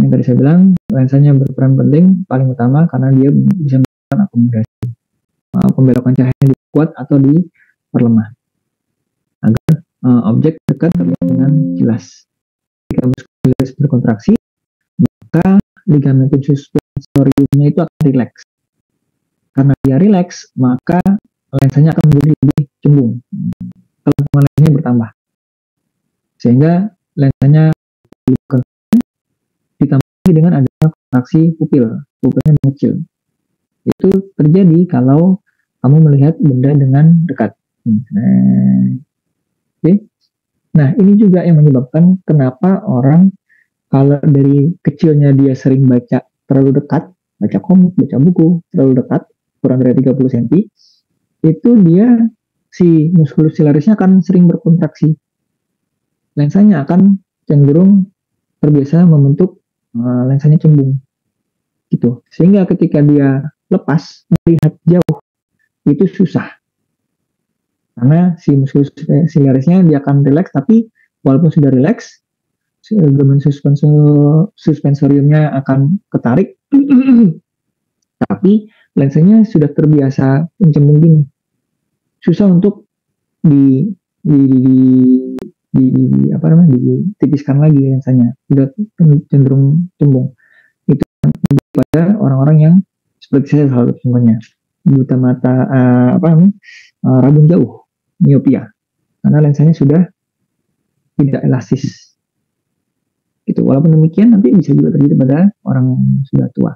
yang tadi saya bilang, lensanya berperan penting, paling utama karena dia bisa melakukan akomodasi. Pembelokan cahaya dibuat atau diperlemah agar objek dekat terlihat dengan jelas. Jika musculus berkontraksi, maka ligamentum suspensoriumnya itu akan rileks. Karena dia rileks, maka lensanya akan menjadi lebih cembung. Kelengkungan lensanya bertambah. Sehingga lensanya ditambah dengan adanya kontraksi pupilnya mengecil. Itu terjadi kalau kamu melihat benda dengan dekat. Oke. Nah, ini juga yang menyebabkan kenapa orang kalau dari kecilnya dia sering baca terlalu dekat, baca komik, baca buku terlalu dekat, kurang dari 30 cm, itu dia si muskulus silarisnya akan sering berkontraksi. Lensanya akan cenderung terbiasa membentuk lensanya cembung. Gitu. Sehingga ketika dia lepas melihat jauh itu susah. Karena si muskulus silarisnya dia akan rileks, tapi walaupun sudah rileks, ligamen suspensoriumnya akan ketarik, tapi lensanya sudah terbiasa mencembung gini. Susah untuk di ditipiskan lagi lensanya, sudah cenderung cembung. Itu pada orang-orang yang seperti saya selalu contohnya buta mata rabun jauh, miopia, karena lensanya sudah tidak elastis. Gitu. Walaupun demikian nanti bisa juga terjadi pada orang sudah tua.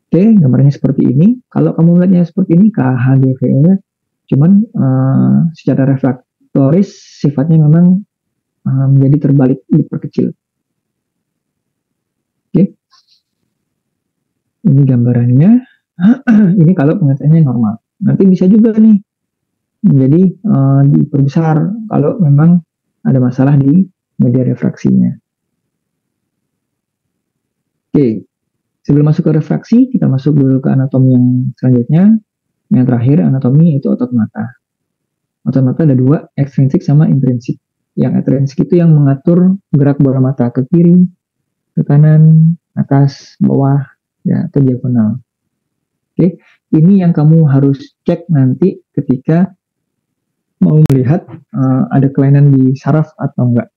Oke, gambarnya seperti ini. Kalau kamu melihatnya seperti ini, KHGVE, cuman secara refraktoris sifatnya memang menjadi terbalik, diperkecil. Oke, ini gambarannya. Ini kalau pengertiannya normal. Nanti bisa juga nih menjadi diperbesar kalau memang ada masalah di media refraksinya. Oke, sebelum masuk ke refraksi, kita masuk dulu ke anatomi yang selanjutnya. Yang terakhir, anatomi itu otot mata. Otot mata ada dua, ekstrinsik sama intrinsik. Yang ekstrinsik itu yang mengatur gerak bola mata ke kiri, ke kanan, atas, bawah, ya, atau diagonal. Oke, ini yang kamu harus cek nanti ketika mau melihat ada kelainan di saraf atau enggak.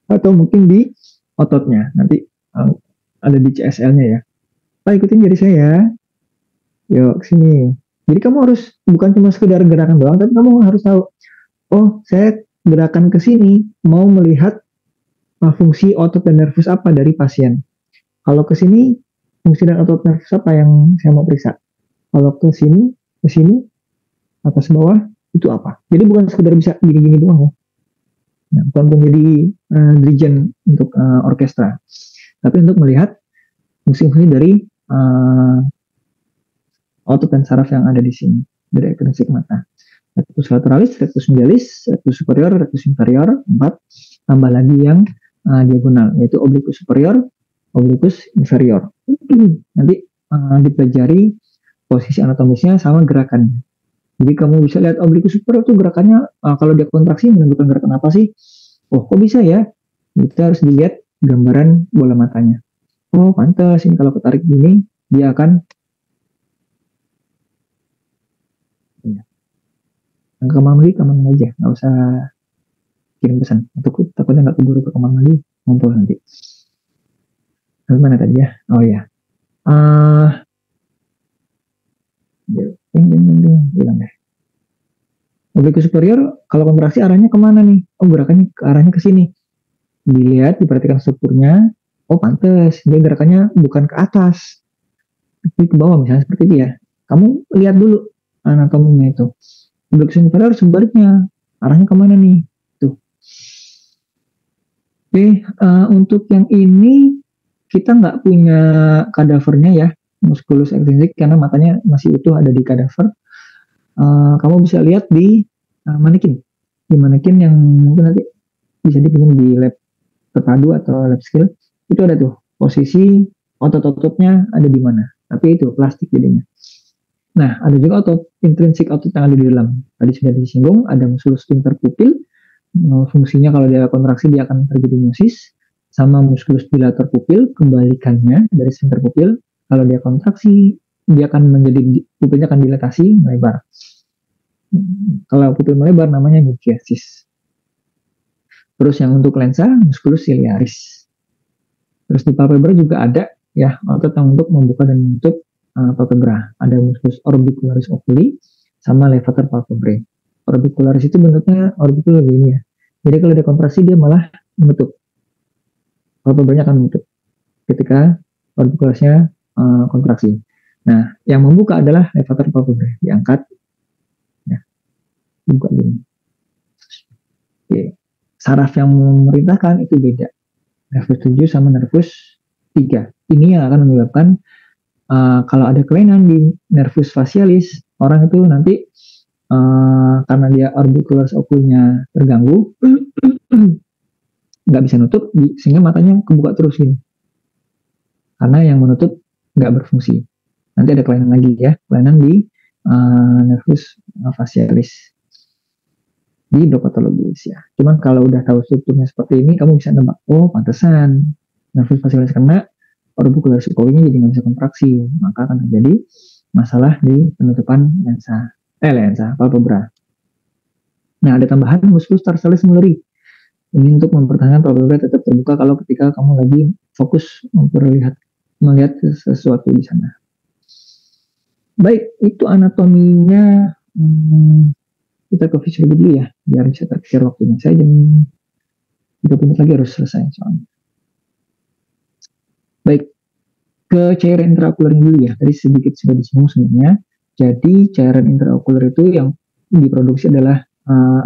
Atau mungkin di ototnya. Nanti ada di CSL-nya ya. Pak, ikutin jari saya. Yuk, sini. Jadi kamu harus bukan cuma sekedar gerakan doang, tapi kamu harus tahu, oh, saya gerakan ke sini mau melihat fungsi otot dan nervus apa dari pasien. Kalau ke sini, fungsi dan otot nervus apa yang saya mau periksa. Kalau ke sini, atas bawah, itu apa. Jadi bukan sekedar bisa gini-gini doang ya. Nah, bukan menjadi dirijen untuk orkestra. Tapi untuk melihat fungsi-fungsi dari otot dan saraf yang ada di sini dari ekstrinsik mata. Rectus lateralis, rectus medialis, rectus superior, rectus inferior, 4. Tambah lagi yang diagonal, yaitu obliquus superior, obliquus inferior. Nanti dipelajari posisi anatomisnya sama gerakannya. Jadi kamu bisa lihat obliquus superior itu gerakannya, kalau dia kontraksi menunjukkan gerakan apa sih? Oh, kok bisa ya? Kita harus dilihat gambaran bola matanya. Oh, pantas ini kalau ketarik gini, dia akan kamar mandi aja, nggak usah kirim pesan. Takutnya nggak keburu ke kamar mandi, ngumpul nanti. Mana tadi ya? Oh ya. Bilang deh. Obliquus superior, kalau kontraksi arahnya kemana nih? Oh, gerakannya arahnya ke sini. Dilihat, diperhatikan strukturnya. Oh, pantas. Dia gerakannya bukan ke atas, tapi ke bawah, misalnya seperti itu ya. Kamu lihat dulu anatominya itu. Obliquus inferior sebaliknya, arahnya kemana nih? Tuh. Oke, untuk yang ini kita nggak punya kadavernya ya, musculus extrinsic, karena matanya masih utuh ada di kadaver. Kamu bisa lihat di manekin. Di manekin yang mungkin nanti bisa dipinjam di lab terpadu atau lab skill, itu ada tuh posisi otot-ototnya ada di mana. Tapi itu plastik jadinya. Nah, ada juga otot intrinsik, otot yang ada di dalam. Tadi sudah disinggung, ada musculus sphincter pupil. Fungsinya kalau dia kontraksi dia akan terjadi miosis, sama musculus dilator pupil, kebalikannya dari sphincter pupil. Kalau dia kontraksi, dia akan menjadi, pupilnya akan dilatasi, melebar. Kalau pupil melebar namanya mydriasis. Terus yang untuk lensa, musculus ciliaris. Terus di palpebra juga ada ya otot yang untuk membuka dan menutup palpebra. Ada musculus orbicularis oculi sama levator palpebrae. Orbicularis itu bentuknya orbicular ini ya. Jadi kalau ada kontraksi dia malah menutup. Palpebranya akan menutup ketika orbicularisnya kontraksi. Nah, yang membuka adalah levator palpebrae. Diangkat, ya, dibuka gini. Oke. Saraf yang memerintahkan itu beda. Nervus 7 sama nervus 3. Ini yang akan menyebabkan kalau ada kelainan di nervus facialis, orang itu nanti karena dia orbicularis oculnya terganggu, nggak bisa nutup, sehingga matanya kebuka terus gini. Karena yang menutup nggak berfungsi. Nanti ada kelainan lagi ya, kelainan di nervus facialis di dokotologis ya. Cuman kalau udah tahu strukturnya seperti ini, kamu bisa nebak, oh pantesan nervus facialis kena, orbicularis oculinya jadi nggak bisa kontraksi, maka akan terjadi masalah di penutupan lensa palpebra. Nah, ada tambahan musculus tarsalis muleri. Ini untuk mempertahankan palpebra tetap terbuka kalau ketika kamu lagi fokus melihat sesuatu di sana. Baik, itu anatominya. Kita ke fisiologi dulu ya, biar bisa terkejar waktunya. Saya jam 30 menit lagi harus selesai soalnya. Baik, ke cairan intraokulernya dulu ya. Tadi sedikit sudah disinggung sebenarnya. Jadi cairan intraokuler itu yang diproduksi adalah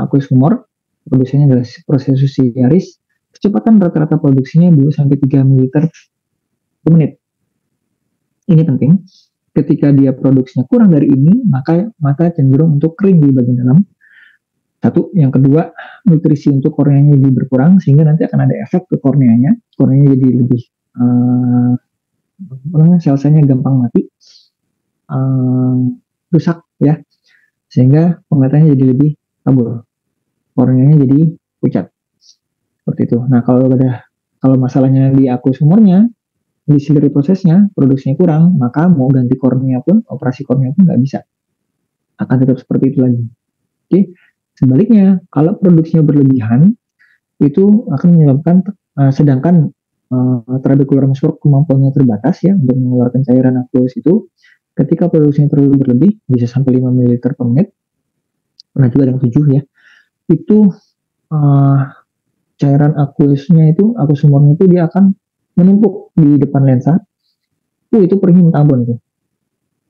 aqueous humor. Produksinya adalah processus ciliaris. Kecepatan rata-rata produksinya 2-3 ml per menit. Ini penting. Ketika dia produksinya kurang dari ini, maka cenderung untuk kering di bagian dalam. Satu, yang kedua, nutrisi untuk korneanya jadi berkurang, sehingga nanti akan ada efek ke korneanya. Korneanya jadi lebih sel-selnya gampang mati, rusak ya, sehingga penglihatannya jadi lebih kabur, korneanya jadi pucat, seperti itu. Nah, kalau masalahnya di aqueous humornya, di ciliary prosesnya produksinya kurang, maka mau ganti kornea pun, operasi kornea pun nggak bisa, akan tetap seperti itu lagi. Oke, sebaliknya kalau produksinya berlebihan, itu akan menyebabkan sedangkan trabecular muscle kemampuannya terbatas ya untuk mengeluarkan cairan aqueous itu, ketika produksinya terlalu berlebih bisa sampai 5 ml per menit, pernah juga yang 7 ya, itu cairan aqueousnya itu, aqueous humornya itu dia akan menumpuk di depan lensa. Itu perihnya minta ampun tuh.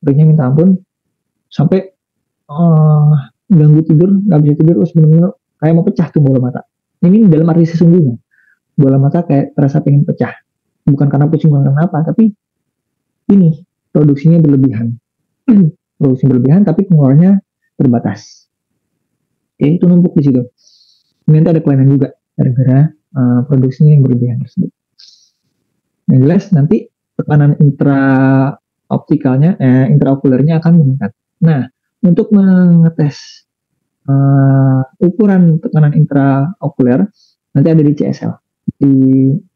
Perihnya minta ampun sampai ganggu tidur, nggak bisa tidur, terus benar-benar kayak mau pecah tuh bola mata. Ini dalam arti sesungguhnya. Bola mata kayak terasa pengen pecah. Bukan karena pusing, bukan karena apa, tapi ini produksinya berlebihan. Produksinya berlebihan tapi pengeluarannya terbatas. Oke, itu numpuk di situ. Nanti ada kelainan juga gara-gara produksinya yang berlebihan tersebut. Yang jelas nanti tekanan intraokulernya akan meningkat. Nah, untuk mengetes ukuran tekanan intraokuler nanti ada di CSL,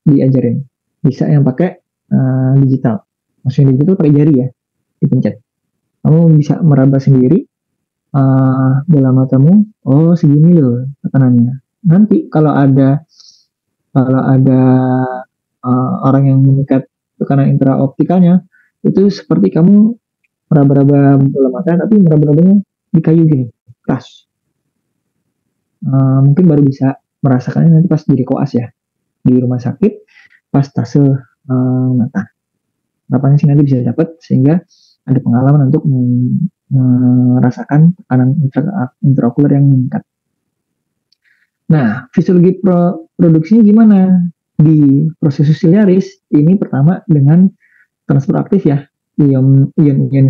diajarin. Bisa yang pakai digital. Maksudnya digital pakai jari ya, dipencet. Kamu bisa meraba sendiri bola matamu, oh segini loh tekanannya. Nanti kalau ada orang yang mengikat tekanan intraoptikalnya, itu seperti kamu meraba-raba bola mata, tapi meraba-rabanya di kayu gini, keras. Mungkin baru bisa merasakannya nanti pas jadi koas ya, di rumah sakit, pas tase mata. Harapannya sih nanti bisa dapat, sehingga ada pengalaman untuk merasakan tekanan intraokuler yang meningkat. Nah, fisiologi produksinya gimana? Di processus ciliaris ini pertama dengan transfer aktif ya, ion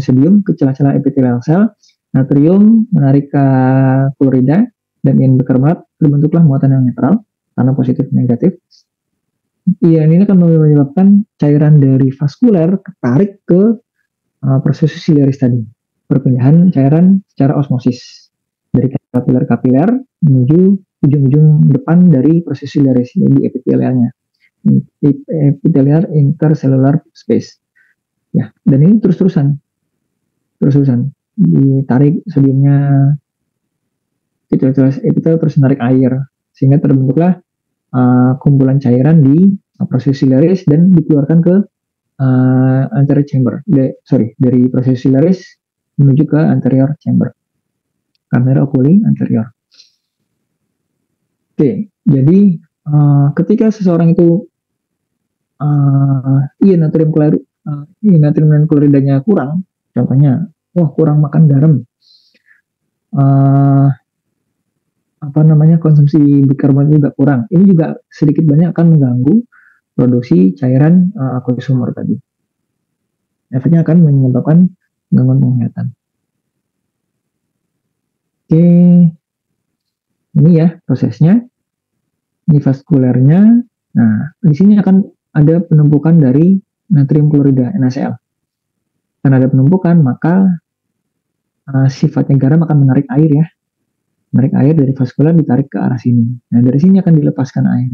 sodium ke celah-celah epithelial sel, natrium menarik ke klorida, dan ion bikarbonat terbentuklah muatan yang netral karena positif negatif. Ion ini akan menyebabkan cairan dari vaskuler ketarik ke processus ciliaris tadi, perpindahan cairan secara osmosis dari kapiler menuju ujung-ujung depan dari proses ciliaris di epitelialnya, epithelial intercellular space ya. Dan ini terus-terusan ditarik sodiumnya, epithelial terus menarik air, sehingga terbentuklah kumpulan cairan di proses ciliaris dan dikeluarkan ke anterior chamber, dari proses silaris menuju ke anterior chamber, kamera oculi anterior. Oke, jadi ketika seseorang itu natrium dan kloridanya kurang, contohnya, kurang makan garam, uh, konsumsi bikarbonat juga kurang, ini juga sedikit banyak akan mengganggu produksi cairan aqueous humor tadi. Efeknya akan menyebabkan gangguan penglihatan. Oke, ini ya prosesnya. Ini vaskulernya. Nah, di sini akan ada penumpukan dari natrium klorida NaCl. Karena ada penumpukan, maka sifatnya garam akan menarik air ya. Menarik air dari vaskuler ditarik ke arah sini. Nah, dari sini akan dilepaskan air.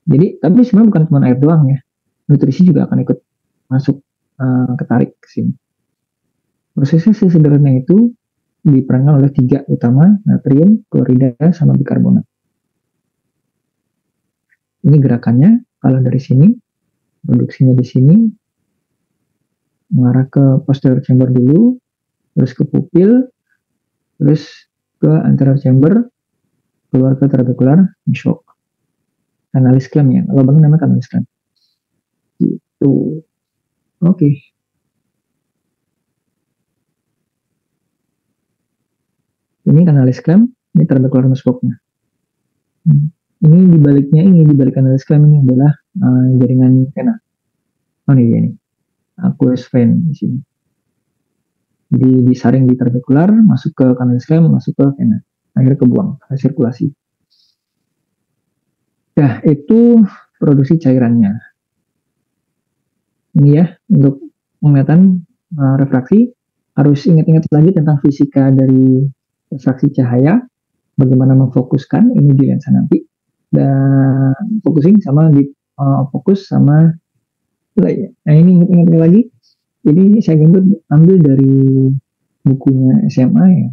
Jadi, tapi sebenarnya bukan cuma air doang ya. Nutrisi juga akan ikut masuk, ketarik ke sini. Prosesnya sesederhana itu diperankan oleh 3 utama, natrium, klorida, sama bikarbonat. Ini gerakannya, kalau dari sini, produksinya di sini, mengarah ke posterior chamber dulu, terus ke pupil, terus ke anterior chamber, keluar ke trabecular shock. Kanalis clamp ya, lubangnya namanya kanalis clamp. Gitu. Oke. Ini kanalis clamp, ini trabecular shock-nya. Ini dibalik kanalis clamp ini adalah jaringan vena. Oh ini aqueous vein di sini. Jadi disaring di trabecular, masuk ke kanalis clamp, masuk ke vena, akhirnya kebuang, sirkulasi. Nah, itu produksi cairannya. Ini ya, untuk penglihatan refraksi, harus ingat-ingat lagi tentang fisika dari refraksi cahaya, bagaimana memfokuskan, ini di lensa nanti, dan focusing sama di fokus sama, nah ini ingat-ingat lagi, jadi saya ambil dari bukunya SMA ya,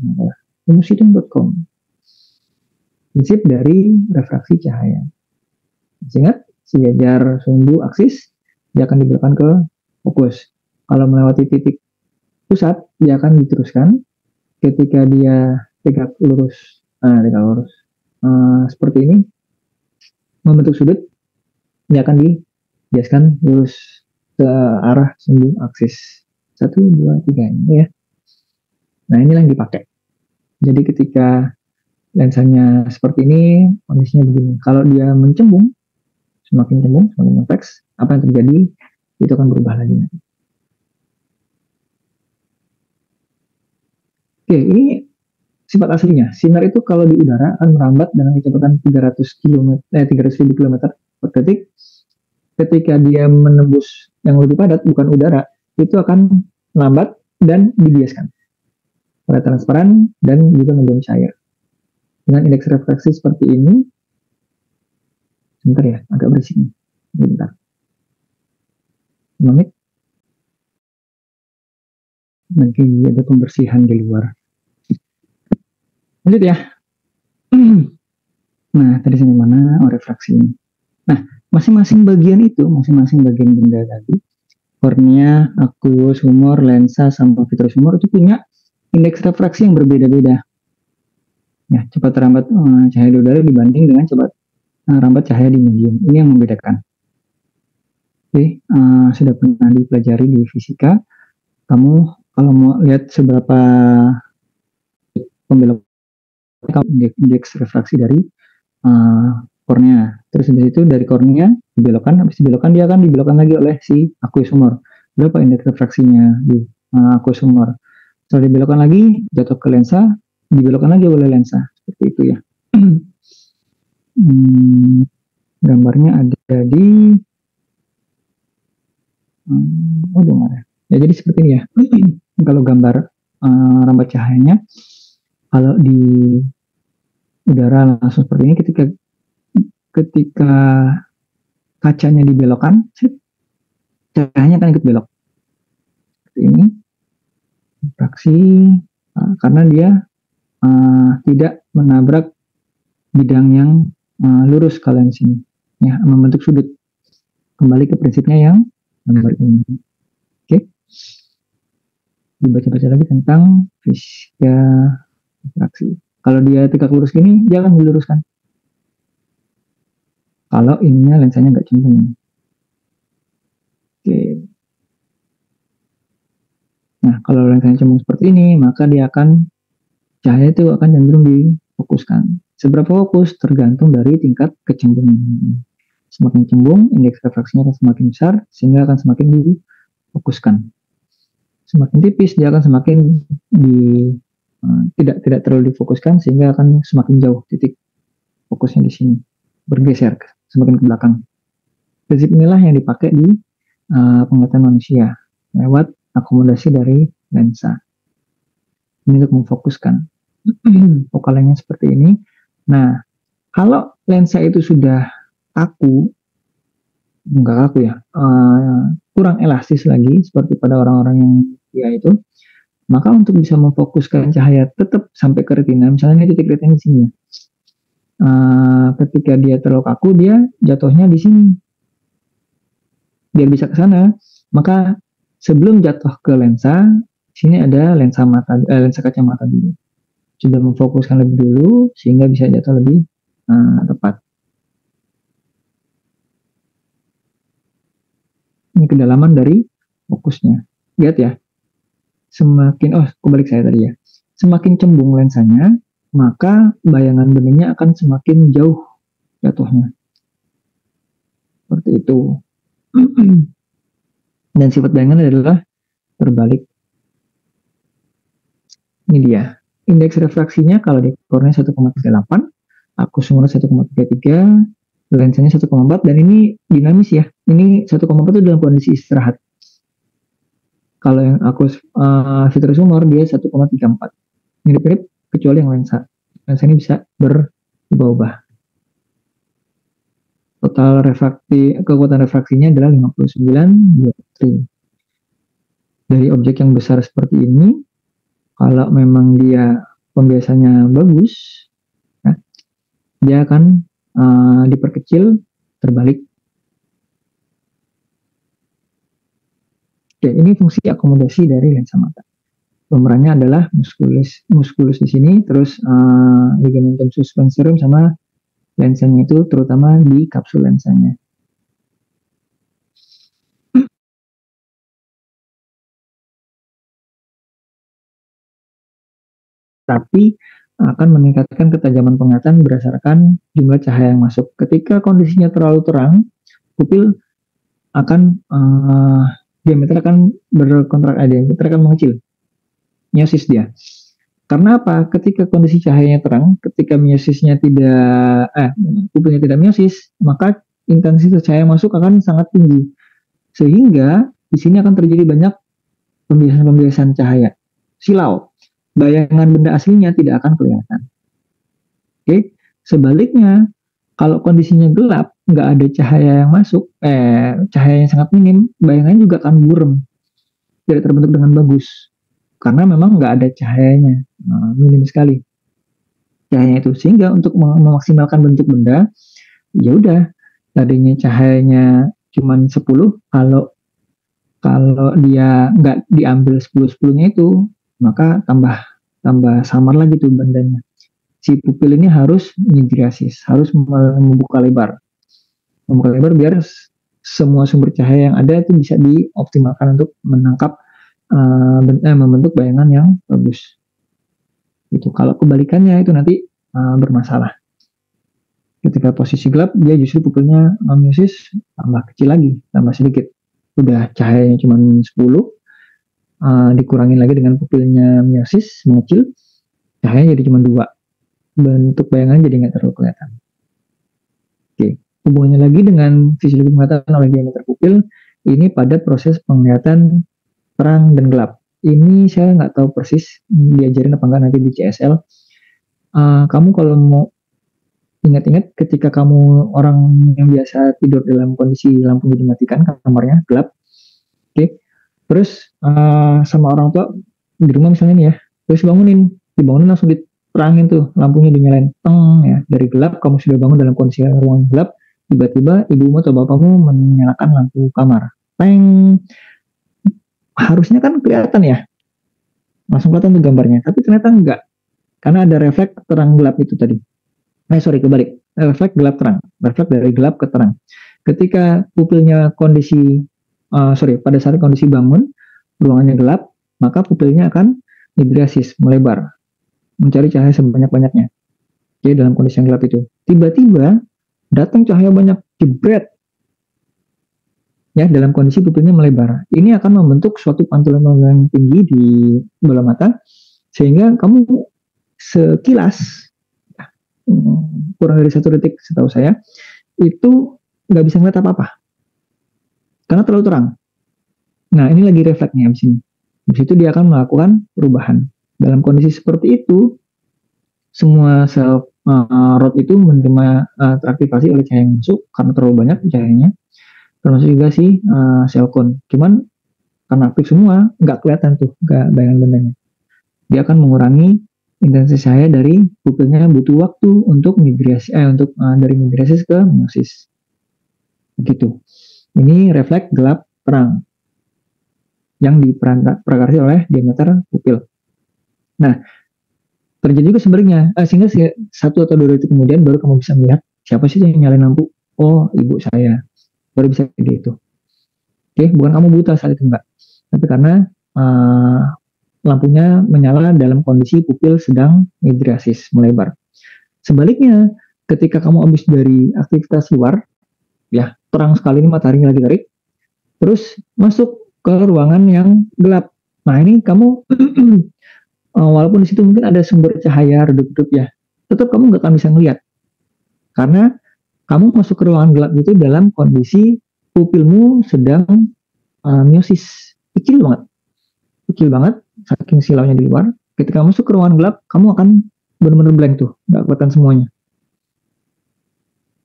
umusidum.com, prinsip dari refraksi cahaya. Ingat, sejajar sumbu aksis, dia akan dibelokkan ke fokus. Kalau melewati titik pusat, dia akan diteruskan. Ketika dia tegak lurus, seperti ini, membentuk sudut, dia akan dibiaskan lurus ke arah sumbu aksis. 1, 2, 3 ini ya. Nah, inilah yang dipakai. Jadi ketika lensanya seperti ini, kondisinya begini. Kalau dia mencembung, semakin cembung, semakin kompleks, apa yang terjadi itu akan berubah lagi. Oke, ini sifat aslinya. Sinar itu kalau di udara akan merambat dengan kecepatan 300.000 km per detik. Ketika dia menembus yang lebih padat, bukan udara, itu akan lambat dan dibiaskan pada transparan dan juga menjadi cair. Dengan indeks refraksi seperti ini, sebentar ya, agak berisik nih. Bentar. 5 menit. Nanti ada pembersihan di luar. Lanjut ya. Nah, tadi sampai mana? Refraksi ini. Nah, masing-masing bagian benda tadi, kornea, aqueous humor, lensa, sama vitreous humor itu punya indeks refraksi yang berbeda-beda. Ya, cepat rambat cahaya di udara dibanding dengan cepat rambat cahaya di medium. Ini yang membedakan. Oke, sudah pernah dipelajari di fisika. Kamu kalau mau lihat seberapa pembelokan indeks refraksi dari kornea. Terus dari itu dari kornea dibelokkan, habis dibelokkan dia akan dibelokkan lagi oleh si aqueous humor. Berapa indeks refraksinya di aqueous humor? Setelah dibelokkan lagi jatuh ke lensa, dibelokkan lagi oleh lensa. Seperti itu ya. Gambarnya ada di ya jadi seperti ini ya. Kalau gambar rambat cahayanya, kalau di udara langsung seperti ini, ketika kacanya dibelokkan, cahayanya akan ikut belok. Seperti ini, refraksi, karena dia tidak menabrak bidang yang lurus ke lens ini, ya, membentuk sudut. kembali ke prinsipnya yang nomor ini. Oke, dibaca-baca lagi tentang fisika refraksi. Kalau dia tegak lurus gini, dia akan diluruskan. Kalau ininya lensanya nggak cembung. Oke. Nah, kalau lensanya cembung seperti ini, maka dia akan cahaya itu akan cenderung difokuskan. Seberapa fokus tergantung dari tingkat kecembungan. Semakin cembung, indeks refraksinya akan semakin besar, sehingga akan semakin difokuskan. Semakin tipis, dia akan semakin tidak terlalu difokuskan, sehingga akan semakin jauh titik fokusnya di sini, bergeser semakin ke belakang. Prinsip inilah yang dipakai di penglihatan manusia lewat akomodasi dari lensa. Ini untuk memfokuskan fokalnya seperti ini. Nah, kalau lensa itu sudah kaku, enggak kaku ya, kurang elastis lagi seperti pada orang-orang yang dia itu, maka untuk bisa memfokuskan cahaya tetap sampai ke retina, misalnya ini titik retina di sini, ketika dia terlalu kaku, dia jatuhnya di sini. Biar bisa ke sana, maka sebelum jatuh ke lensa, sini ada lensa kacamata dulu. Sudah memfokuskan lebih dulu sehingga bisa jatuh lebih tepat. Ini kedalaman dari fokusnya. Lihat ya. Kebalik saya tadi ya. Semakin cembung lensanya, maka bayangan beningnya akan semakin jauh jatuhnya. Seperti itu. Dan sifat bayangan adalah terbalik. Ini dia. Indeks refraksinya kalau di kornea 1,38, akus umurnya 1,33, lensanya 1,4, dan ini dinamis ya. Ini 1,4 itu dalam kondisi istirahat. Kalau yang akus vitreous humor dia 1,34. Mirip-mirip kecuali yang lensa. Lensa ini bisa berubah-ubah. Total kekuatan refraksinya adalah 59 dioptri. Dari objek yang besar seperti ini, kalau memang dia pembiasanya bagus, ya, dia akan diperkecil terbalik. Oke, ini fungsi akomodasi dari lensa mata. Pemerannya adalah muskulus di sini, terus ligamentum suspensorium sama lensanya itu terutama di kapsul lensanya. Tapi akan meningkatkan ketajaman penglihatan berdasarkan jumlah cahaya yang masuk. Ketika kondisinya terlalu terang, pupil akan diameter akan diameter akan mengecil, miosis dia. Karena apa? Ketika kondisi cahayanya terang, ketika miosisnya pupilnya tidak miosis, maka intensitas cahaya masuk akan sangat tinggi, sehingga di sini akan terjadi banyak pembiasan cahaya, silau. Bayangan benda aslinya tidak akan kelihatan. Oke, sebaliknya kalau kondisinya gelap, nggak ada cahaya yang masuk, cahaya yang sangat minim, bayangannya juga akan buram, tidak terbentuk dengan bagus, karena memang nggak ada cahayanya, minim sekali cahayanya itu. Sehingga untuk memaksimalkan bentuk benda, ya udah, tadinya cahayanya cuma 10, kalau dia nggak diambil 10-10-nya itu, maka tambah samar lagi tuh bendanya. Si pupil ini harus migrasis, harus membuka lebar biar semua sumber cahaya yang ada itu bisa dioptimalkan untuk menangkap membentuk bayangan yang bagus. Itu kalau kebalikannya itu nanti bermasalah. Ketika posisi gelap, dia justru pupilnya miosis tambah kecil lagi, tambah sedikit. Udah cahayanya cuma 10, dikurangin lagi dengan pupilnya miosis mengecil, cahayanya jadi cuma 2, bentuk bayangan jadi nggak terlalu kelihatan. Oke, hubungannya lagi dengan fisiologi penglihatan oleh diameter pupil ini pada proses penglihatan terang dan gelap. Ini saya nggak tahu persis diajarin apa nggak nanti di CSL. Kamu kalau mau ingat-ingat ketika kamu orang yang biasa tidur dalam kondisi lampunya dimatikan, kamarnya gelap, oke, terus sama orang tua di rumah misalnya nih ya, terus dibangunin langsung diterangin tuh, lampunya dinyalain, teng ya, dari gelap kamu sudah bangun dalam kondisi ruangan gelap, tiba-tiba ibumu atau bapakmu menyalakan lampu kamar. Peng, harusnya kan kelihatan ya, langsung kelihatan tuh gambarnya, tapi ternyata enggak, karena ada refleks terang gelap itu tadi. Sorry, kebalik. Refleks gelap terang. Refleks dari gelap ke terang. Ketika pupilnya pada saat kondisi bangun, ruangannya gelap, maka pupilnya akan mydriasis, melebar, mencari cahaya sebanyak-banyaknya. Jadi dalam kondisi yang gelap itu, tiba-tiba datang cahaya banyak, jebret, ya, dalam kondisi pupilnya melebar. Ini akan membentuk suatu pantulan yang tinggi di bola mata, sehingga kamu sekilas, kurang dari 1 detik setahu saya, itu nggak bisa ngeliat apa-apa, karena terlalu terang. Nah, ini lagi refleksnya di sini. Di situ dia akan melakukan perubahan. Dalam kondisi seperti itu, semua sel rod itu menerima teraktivasi oleh cahaya yang masuk karena terlalu banyak cahayanya, termasuk juga si sel kon. Cuman karena aktif semua, nggak kelihatan tuh, nggak bayangan bendanya. Dia akan mengurangi intensitas cahaya dari pupilnya, butuh waktu untuk migrasi, dari migrasi ke meiosis. Begitu. Ini refleks gelap terang yang diperakarsai oleh diameter pupil. Nah, terjadi juga sebaliknya, sehingga 1 atau 2 detik kemudian baru kamu bisa melihat siapa sih yang nyalain lampu. Oh, ibu saya. Baru bisa gitu. Oke, bukan kamu buta saat itu, enggak. Tapi karena lampunya menyala dalam kondisi pupil sedang mydriasis, melebar. Sebaliknya, ketika kamu habis dari aktivitas luar, ya, terang sekali ini matahari lagi terik, terus masuk ke ruangan yang gelap. Nah, ini kamu walaupun di situ mungkin ada sumber cahaya redup-redup ya, tetap kamu nggak akan bisa ngelihat, karena kamu masuk ke ruangan gelap itu dalam kondisi pupilmu sedang meiosis, kecil banget, saking silaunya di luar. Ketika masuk ke ruangan gelap, kamu akan benar-benar blank tuh, nggak kelihatan semuanya.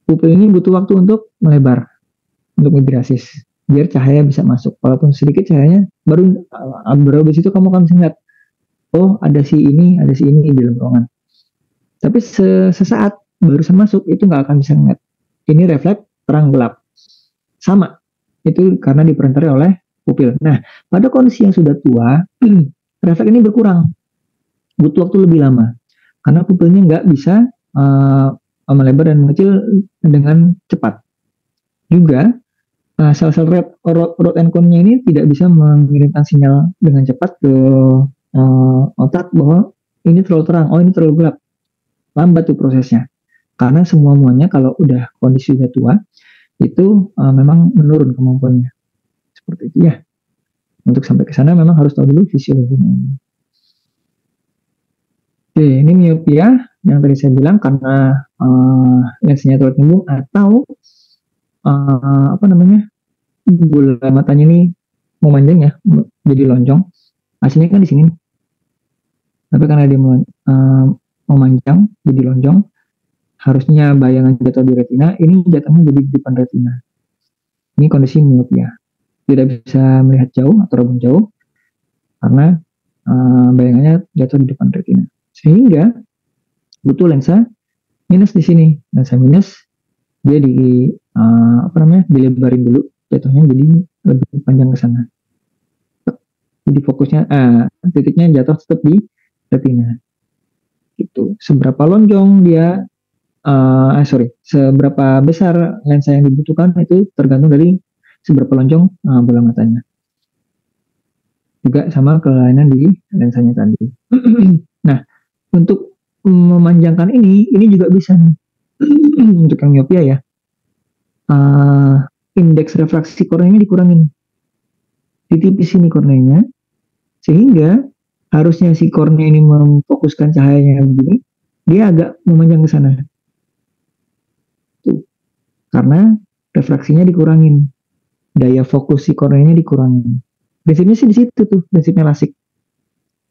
Pupil ini butuh waktu untuk melebar, untuk migrasis, biar cahaya bisa masuk. Walaupun sedikit cahayanya, baru di situ kamu akan bisa lihat, oh ada si ini di dalam ruangan. Tapi sesaat barusan masuk, itu nggak akan bisa ngeliat. Ini refleks terang gelap. Sama, itu karena diperantari oleh pupil. Nah, pada kondisi yang sudah tua, refleks ini berkurang, butuh waktu lebih lama, karena pupilnya nggak bisa melebar dan mengecil dengan cepat. Juga, sel-sel rod and cone-nya ini tidak bisa mengirimkan sinyal dengan cepat ke otak bahwa ini terlalu terang, oh ini terlalu gelap. Lambat tuh prosesnya. Karena semuanya kalau udah kondisi sudah tua, itu memang menurun kemampuannya. Seperti itu ya. Untuk sampai ke sana memang harus tahu dulu fisiologinya ini. Oke, ini miopia yang tadi saya bilang karena lensanya terlalu cembung atau bola matanya ini memanjang ya, jadi lonjong. Hasilnya kan di sini. Tapi karena dia memanjang, jadi lonjong, harusnya bayangan jatuh di retina, ini jatuhnya jadi di depan retina. Ini kondisi miopia. Tidak bisa melihat jauh atau rebung jauh, karena bayangannya jatuh di depan retina. Sehingga butuh lensa minus di sini. Lensa minus, dia dilebarin dulu, jatuhnya jadi lebih panjang ke sana. Jadi fokusnya, titiknya jatuh tetap di retina. Gitu. Seberapa lonjong dia, seberapa besar lensa yang dibutuhkan itu tergantung dari seberapa lonjong bola matanya. Juga sama kelainan di lensanya tadi. Nah, untuk memanjangkan ini juga bisa nih. Untuk yang miopia ya, indeks refraksi korneanya dikurangin, ditipis ini korneanya, sehingga harusnya si kornea ini memfokuskan cahayanya begini, dia agak memanjang ke sana. Tuh. Karena refraksinya dikurangin, daya fokus si korneanya dikurangin. Prinsipnya sih di situ tuh, prinsipnya lasik.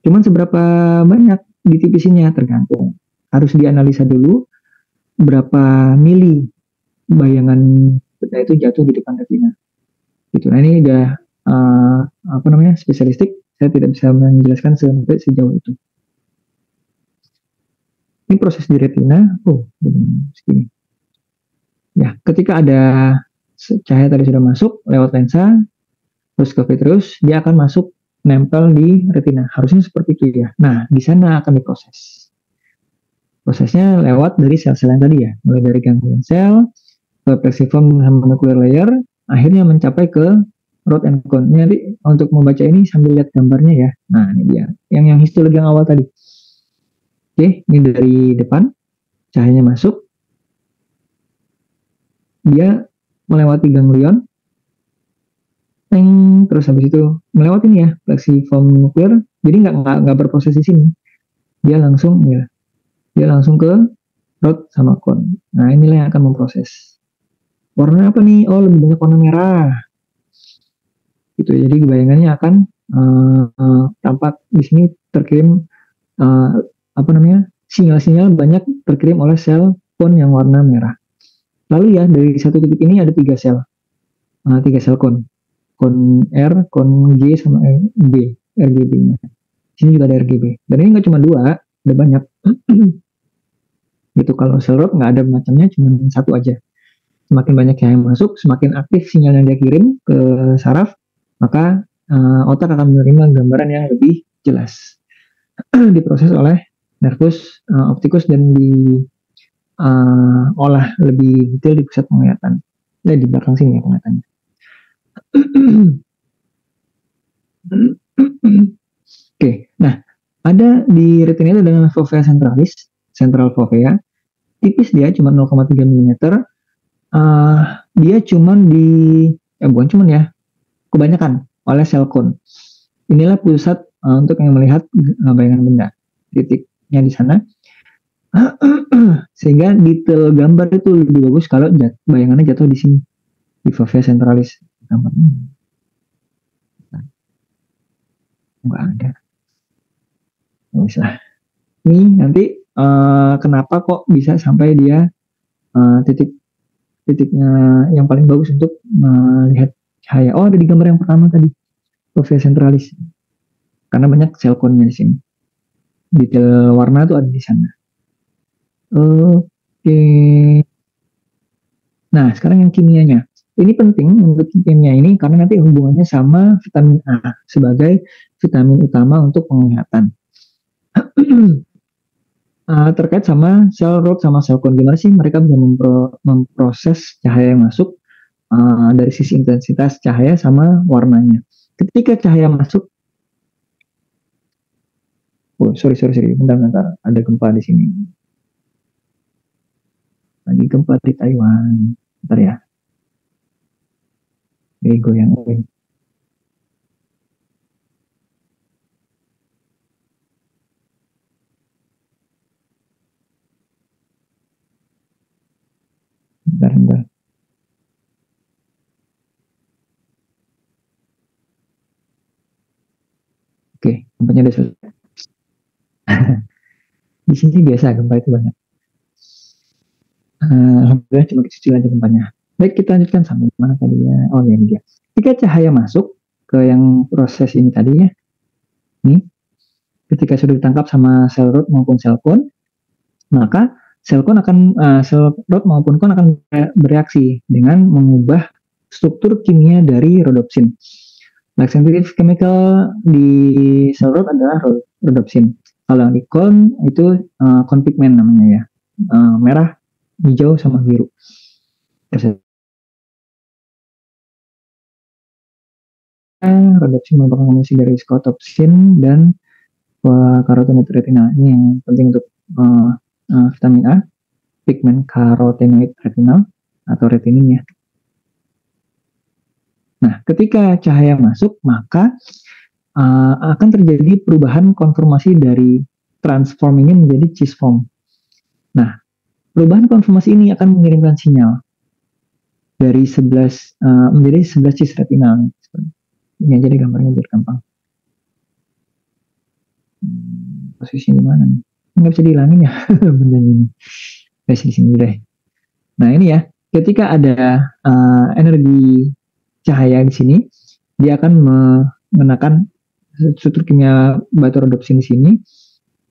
Cuman seberapa banyak ditipisinya tergantung. Harus dianalisa dulu berapa mili bayangan benda itu jatuh di depan retina. Gitu. Nah ini udah spesialistik. Saya tidak bisa menjelaskan sampai sejauh itu. Ini proses di retina. Oh, segini. Ya, ketika ada cahaya tadi sudah masuk lewat lensa, terus ke vitreous, dia akan masuk nempel di retina. Harusnya seperti itu ya. Nah, di sana akan diproses. Prosesnya lewat dari sel-sel yang tadi ya, mulai dari ganglion sel, ke plexiform sama nuclear layer, akhirnya mencapai ke rod and cone. Nanti untuk membaca ini sambil lihat gambarnya ya. Nah, ini dia. Yang histologi yang awal tadi. Oke, ini dari depan, cahayanya masuk, dia melewati ganglion, terus habis itu melewati ini ya, plexiform nuklir, jadi nggak berproses di sini, dia langsung ya, dia langsung ke rod sama cone. Nah, inilah yang akan memproses. Warna apa nih? Oh, lebih banyak warna merah. Gitu. Jadi bayangannya akan tampak di sini terkirim uh, apa namanya? Sinyal-sinyal banyak terkirim oleh sel cone yang warna merah. Lalu ya dari satu titik ini ada tiga sel cone. Cone R, cone G sama B, RGB-nya. Sini juga ada RGB. Dan ini nggak cuma dua, ada banyak. Gitu, kalau sel rod nggak ada macamnya, cuma satu aja. Semakin banyak yang masuk, semakin aktif sinyal yang dia kirim ke saraf, maka otak akan menerima gambaran yang lebih jelas. Diproses oleh nervus opticus dan diolah lebih detail di pusat penglihatan. Di belakang sini ya penglihatannya. Oke, nah ada di retina itu dengan fovea centralis, central fovea, tipis dia cuma 0,3 mm. Dia cuma bukan cuman ya, kebanyakan oleh sel cone. Inilah pusat untuk yang melihat bayangan benda. Titiknya di sana. Sehingga detail gambar itu lebih bagus kalau bayangannya jatuh di sini, di fovea centralis. Nggak ada. Bisa. Ini nanti kenapa kok bisa sampai dia titiknya yang paling bagus untuk melihat cahaya. Oh, ada di gambar yang pertama tadi, fovea centralis. Karena banyak sel cone-nya di sini. Detail warna itu ada di sana. Oke. Nah, sekarang yang kimianya. Ini penting untuk kimia ini karena nanti hubungannya sama vitamin A sebagai vitamin utama untuk penglihatan. Terkait sama sel rod sama sel cone, gimana sih mereka bisa memproses cahaya yang masuk dari sisi intensitas cahaya sama warnanya. Ketika cahaya masuk, sorry, bentar, ada gempa di sini. Lagi gempa di Taiwan, bentar ya. Goyang. Bentar. Oke, gempanya udah selesai. Di sini biasa gempa itu banyak. Alhamdulillah cuma kecil aja gempanya. Baik, kita lanjutkan sampai mana tadi ya? Oh ya, ini dia. Ketika cahaya masuk ke yang proses ini tadi ya, nih, ketika sudah ditangkap sama sel rod maupun sel cone, maka sel rod maupun cone akan bereaksi dengan mengubah struktur kimia dari rhodopsin. Like sensitive chemical di sel rod adalah rhodopsin. Kalau di cone itu cone pigment namanya ya, merah, hijau sama biru. Rhodopsin merupakan kombinasi dari skotopsin dan karotenoid retinal. Ini yang penting untuk vitamin A, pigmen karotenoid retinal atau retinin ya. Nah, ketika cahaya masuk, maka akan terjadi perubahan konformasi dari transform ini menjadi cis form. Nah, perubahan konformasi ini akan mengirimkan sinyal dari 11 menjadi 11 cis retinal. Ini aja deh gambarnya biar gampang. Posisi di mana nih? Nggak bisa dihilangin ya benda ini. Di sini deh. Nah, ini ya, ketika ada energi cahaya di sini, dia akan mengenakan struktur kimia batu rhodopsin di sini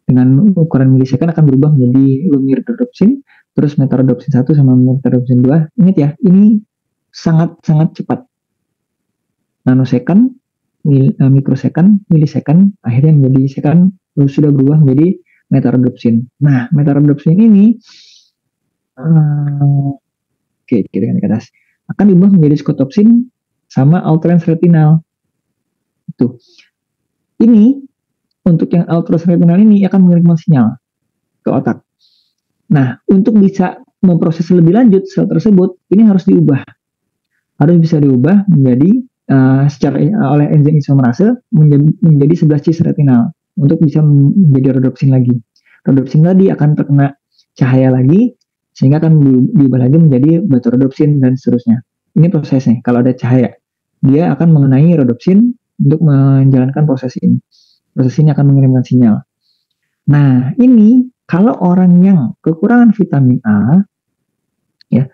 dengan ukuran milisecond akan berubah menjadi luminir rhodopsin. Terus meterodopsin 1 sama meterodopsin 2, ingat ya, ini sangat-sangat cepat. Nanosecond, mikrosecond, milisecond, akhirnya menjadi second, sudah berubah menjadi meterodopsin. Nah, meterodopsin ini oke, kita kan ke atas. Akan diubah menjadi skotopsin sama outrance retinal. Itu. Ini untuk yang outrance retinal ini akan mengirimkan sinyal ke otak. Nah, untuk bisa memproses lebih lanjut sel tersebut, ini harus diubah. Harus bisa diubah menjadi oleh enzim isomerase menjadi 11 cis retinal untuk bisa menjadi rodopsin lagi. Rodopsin tadi akan terkena cahaya lagi sehingga akan diubah lagi menjadi beta-rodopsin dan seterusnya. Ini prosesnya. Kalau ada cahaya, dia akan mengenai rodopsin untuk menjalankan proses ini. Proses ini akan mengirimkan sinyal. Nah, ini kalau orang yang kekurangan vitamin A, ya,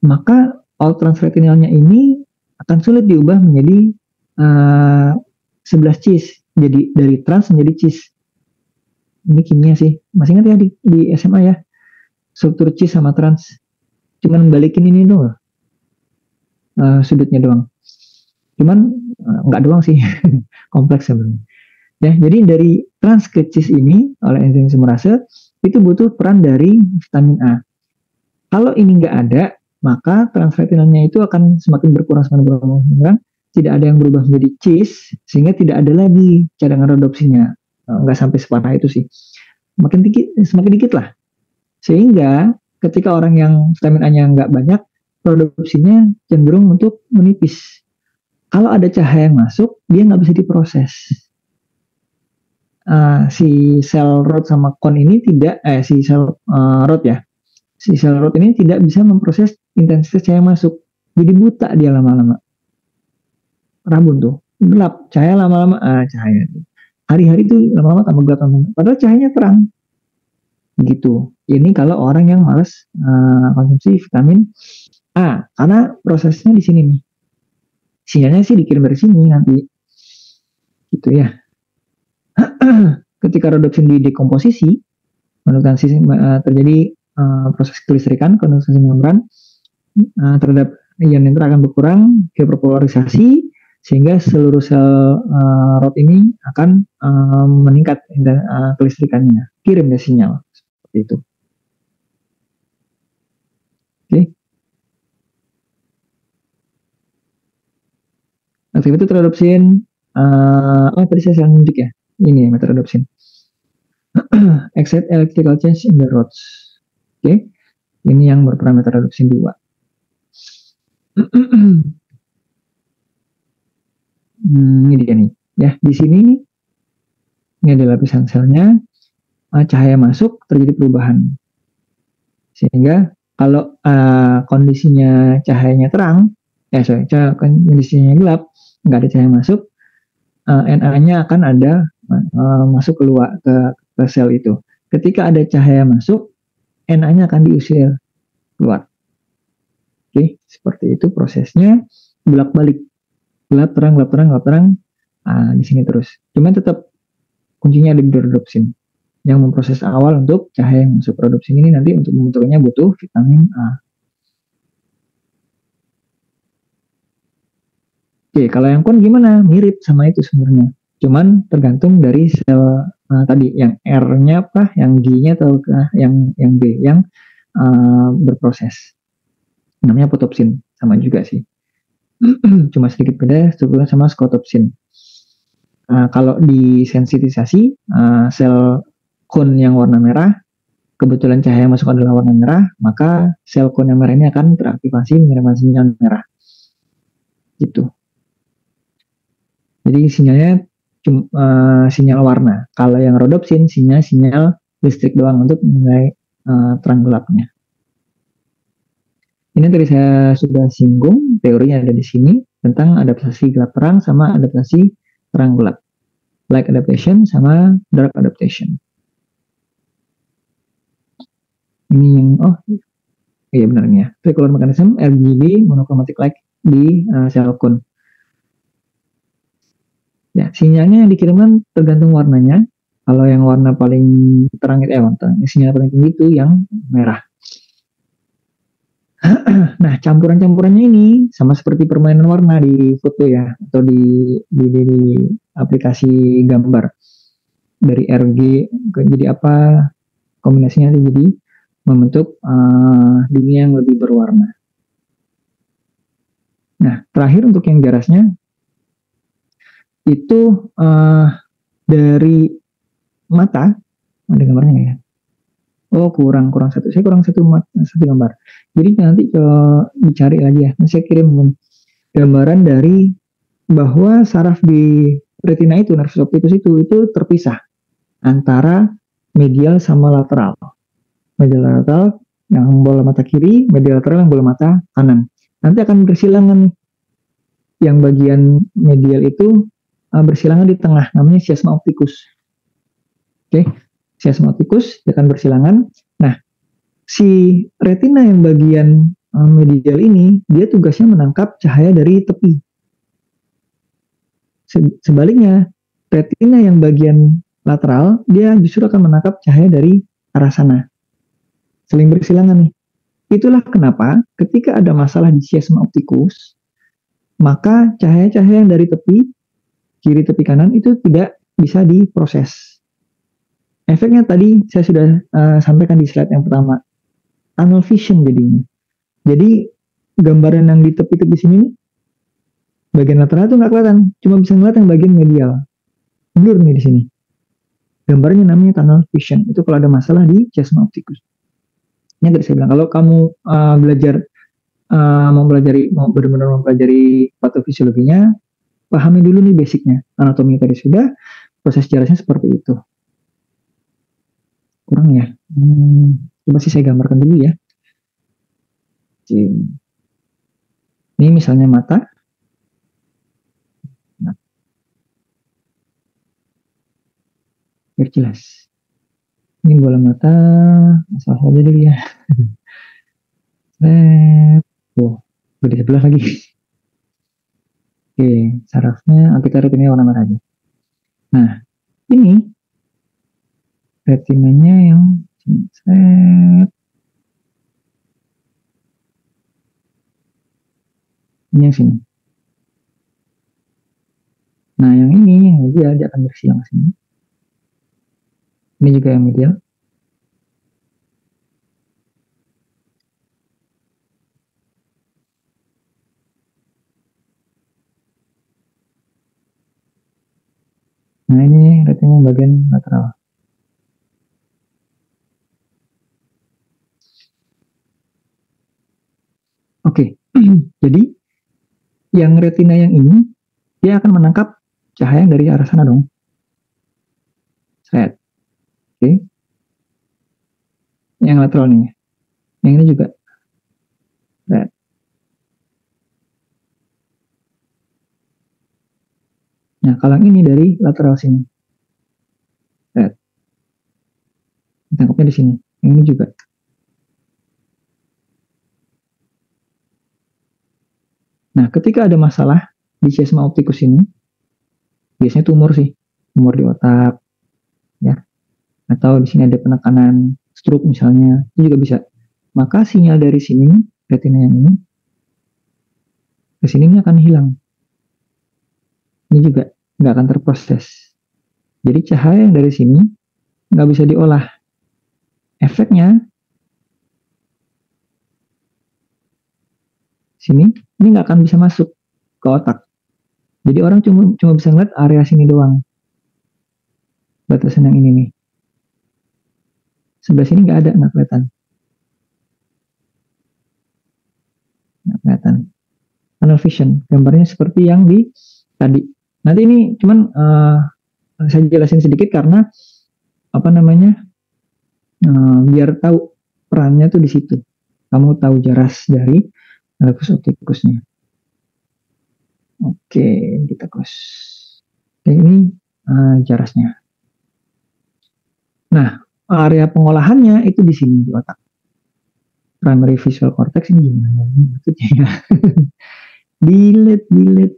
maka outrance retinalnya ini akan sulit diubah menjadi 11 cis. Jadi dari trans menjadi cis. Ini kimia sih. Masih ingat ya di SMA ya? Struktur cis sama trans. Cuman balikin ini doang. Sudutnya doang. Cuman nggak doang sih. Kompleks sebenarnya. Ya, jadi dari trans ke cis ini oleh enzim isomerase itu butuh peran dari vitamin A. Kalau ini nggak ada, maka transretinalnya itu akan semakin berkurang, tidak ada yang berubah menjadi cis, sehingga tidak ada lagi cadangan rodopsinnya. Nggak sampai separah itu sih. Semakin dikit lah. Sehingga ketika orang yang vitamin A-nya nggak banyak, rodopsinnya cenderung untuk menipis. Kalau ada cahaya yang masuk, dia nggak bisa diproses. Si sel rod sama kon ini tidak, si sel rod ya, si sel rod ini tidak bisa memproses intensitas cahaya masuk. Jadi buta dia lama-lama. Rabun tuh, gelap, cahaya lama-lama, cahaya. Hari-hari tuh lama-lama tambah gelap, padahal cahayanya terang. Gitu. Ini kalau orang yang malas konsumsi vitamin A, karena prosesnya di sini nih. Sinyalnya sih dikirim dari sini nanti. Gitu ya. Ketika rodopsin didekomposisi, terjadi proses kelistrikan, kondensasi membran terhadap ion netral akan berkurang, hiperpolarisasi, sehingga seluruh sel rod ini akan meningkat kelistrikannya, kirim dia sinyal seperti itu. Oke. Aktivitas terodopsin, tadi saya salah nunjuk ya, ini ya meterodopsin. Excite electrical change in the rods. Oke. Ini yang berperan meterodopsin 2. Ini dia nih. Ya, di sini ini ada lapisan selnya. Cahaya masuk, terjadi perubahan. Sehingga kalau kondisinya cahayanya terang, kondisinya gelap, nggak ada cahaya masuk, Na-nya akan ada masuk keluar ke sel itu. Ketika ada cahaya masuk, Na-nya akan diusir keluar. Oke, seperti itu prosesnya, bolak-balik, gelap terang, di sini terus. Cuman tetap kuncinya ada di rodopsin yang memproses awal untuk cahaya yang masuk. Rodopsin ini nanti untuk membentuknya butuh vitamin A. Oke, kalau yang kon gimana? Mirip sama itu sebenarnya. Cuman tergantung dari sel tadi, yang R-nya apa, yang G-nya atau yang B, yang berproses. Namanya photopsin, sama juga sih. Cuma sedikit beda strukturnya sama skotopsin. Kalau disensitisasi, sel kon yang warna merah, kebetulan cahaya yang masuk adalah warna merah, maka sel kon yang merah ini akan teraktivasi mengirimkan sinyal merah. Gitu. Jadi sinyalnya sinyal warna. Kalau yang rodopsin, sinyal listrik doang untuk menilai terang gelapnya. Ini tadi saya sudah singgung, teorinya ada di sini, tentang adaptasi gelap terang sama adaptasi terang gelap. Light adaptation sama dark adaptation. Ini yang, iya benarnya. Tracular mechanism, RGB, monochromatic light di sel kon. Ya, sinyalnya yang dikirimkan tergantung warnanya. Kalau yang warna paling terang itu, sinyal paling tinggi itu yang merah. Nah, campuran-campurannya ini sama seperti permainan warna di foto ya, atau di aplikasi gambar. Dari RG jadi apa, kombinasinya jadi membentuk dunia yang lebih berwarna. Nah, terakhir untuk yang jarasnya itu dari mata, ada gambarnya ya? Oh, kurang satu. Saya kurang satu gambar. Jadi nanti dicari lagi ya. Saya kirim gambaran dari bahwa saraf di retina itu, nervus opticus itu terpisah antara medial sama lateral. Medial lateral yang bola mata kiri, medial lateral yang bola mata kanan. Nanti akan bersilangan nih. Yang bagian medial itu bersilangan di tengah, namanya chiasma opticus. Oke, chiasma opticus akan bersilangan. Nah, si retina yang bagian medial ini, dia tugasnya menangkap cahaya dari tepi. Sebaliknya, retina yang bagian lateral, dia justru akan menangkap cahaya dari arah sana. Saling bersilangan nih. Itulah kenapa ketika ada masalah di chiasma opticus, maka cahaya-cahaya yang dari tepi, kiri tepi kanan itu tidak bisa diproses. Efeknya tadi saya sudah sampaikan di slide yang pertama. Tunnel vision jadinya. Jadi gambaran yang di tepi-tepi sini, bagian lateral itu nggak kelihatan, cuma bisa ngeliat yang bagian medial. Blur nih di sini. Gambarnya namanya tunnel vision. Itu kalau ada masalah di chiasma opticus. Ini tadi saya bilang, kalau kamu belajar mau benar-benar mempelajari patofisiologinya, pahami dulu nih basicnya. Anatomi tadi sudah, proses jarasnya seperti itu. Kurang ya? Coba sih saya gambarkan dulu ya. Ini misalnya mata. Nah, biar jelas. Ini bola mata, masalah saja dulu ya. Udah di sebelah lagi. Oke, sarafnya kita retinanya warna merah aja. Nah, ini retinanya yang ini yang sini. Nah, yang ini yang medial dia akan bersilang sini. Ini juga yang medial. Nah, ini retinanya bagian lateral. Oke, jadi yang retina yang ini dia akan menangkap cahaya dari arah sana dong. Set. Oke. Yang lateral nih. Yang ini juga. Set. Nah, kalau yang ini dari lateral sini. Set. Tangkapnya di sini. Yang ini juga. Nah, ketika ada masalah di chiasma opticus ini, biasanya tumor sih, tumor di otak, ya, atau di sini ada penekanan stroke misalnya, itu juga bisa. Maka sinyal dari sini, retina yang ini, ke sini ini akan hilang. Ini juga nggak akan terproses. Jadi cahaya yang dari sini nggak bisa diolah. Efeknya sini ini nggak akan bisa masuk ke otak. Jadi orang cuma bisa ngeliat area sini doang. Batasan yang ini nih. Sebelah sini nggak ada, nggak kelihatan. Nggak kelihatan. Tunnel vision, gambarnya seperti yang di tadi. Nanti ini cuman saya jelasin sedikit karena apa namanya, biar tahu perannya tuh di situ. Kamu tahu jaras dari nervus opticusnya. Oke, kita close. Oke, ini jarasnya. Nah, area pengolahannya itu di sini di otak. Primary visual cortex ini gimana maksudnya? delete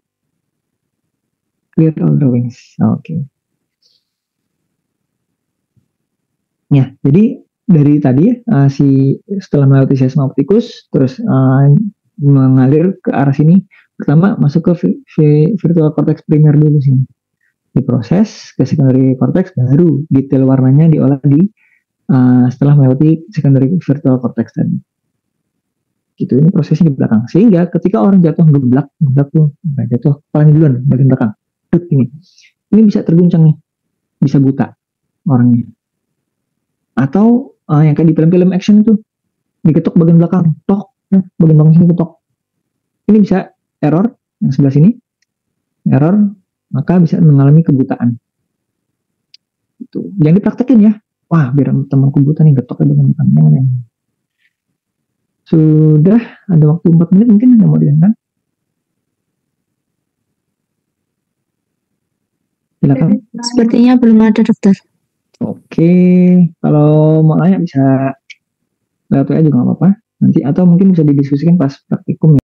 clear all drawings. Oke. Ya, jadi dari tadi si setelah melewati chiasma opticus terus mengalir ke arah sini, pertama masuk ke virtual cortex primer dulu sini, diproses ke secondary cortex, baru detail warnanya diolah di setelah melewati secondary virtual cortex tadi. Gitu, ini prosesnya di belakang. Sehingga ketika orang jatuh geblak tuh, jatuh kepalanya duluan bagian belakang, ini bisa terguncang nih, bisa buta orangnya. Atau yang kayak di film-film action itu diketok bagian belakang, tok, bagian belakang sini ketok. Ini bisa error yang sebelah sini, error, maka bisa mengalami kebutaan. Itu. Jangan dipraktekin ya. Wah, biar temanku buta nih, getoknya bagian belakang. Sudah ada waktu 4 menit mungkin yang mau ditanyakan. Silakan. Sepertinya belum ada, dokter. Oke, kalau mau nanya bisa lewat WA juga nggak apa-apa. Nanti atau mungkin bisa didiskusikan pas praktikum.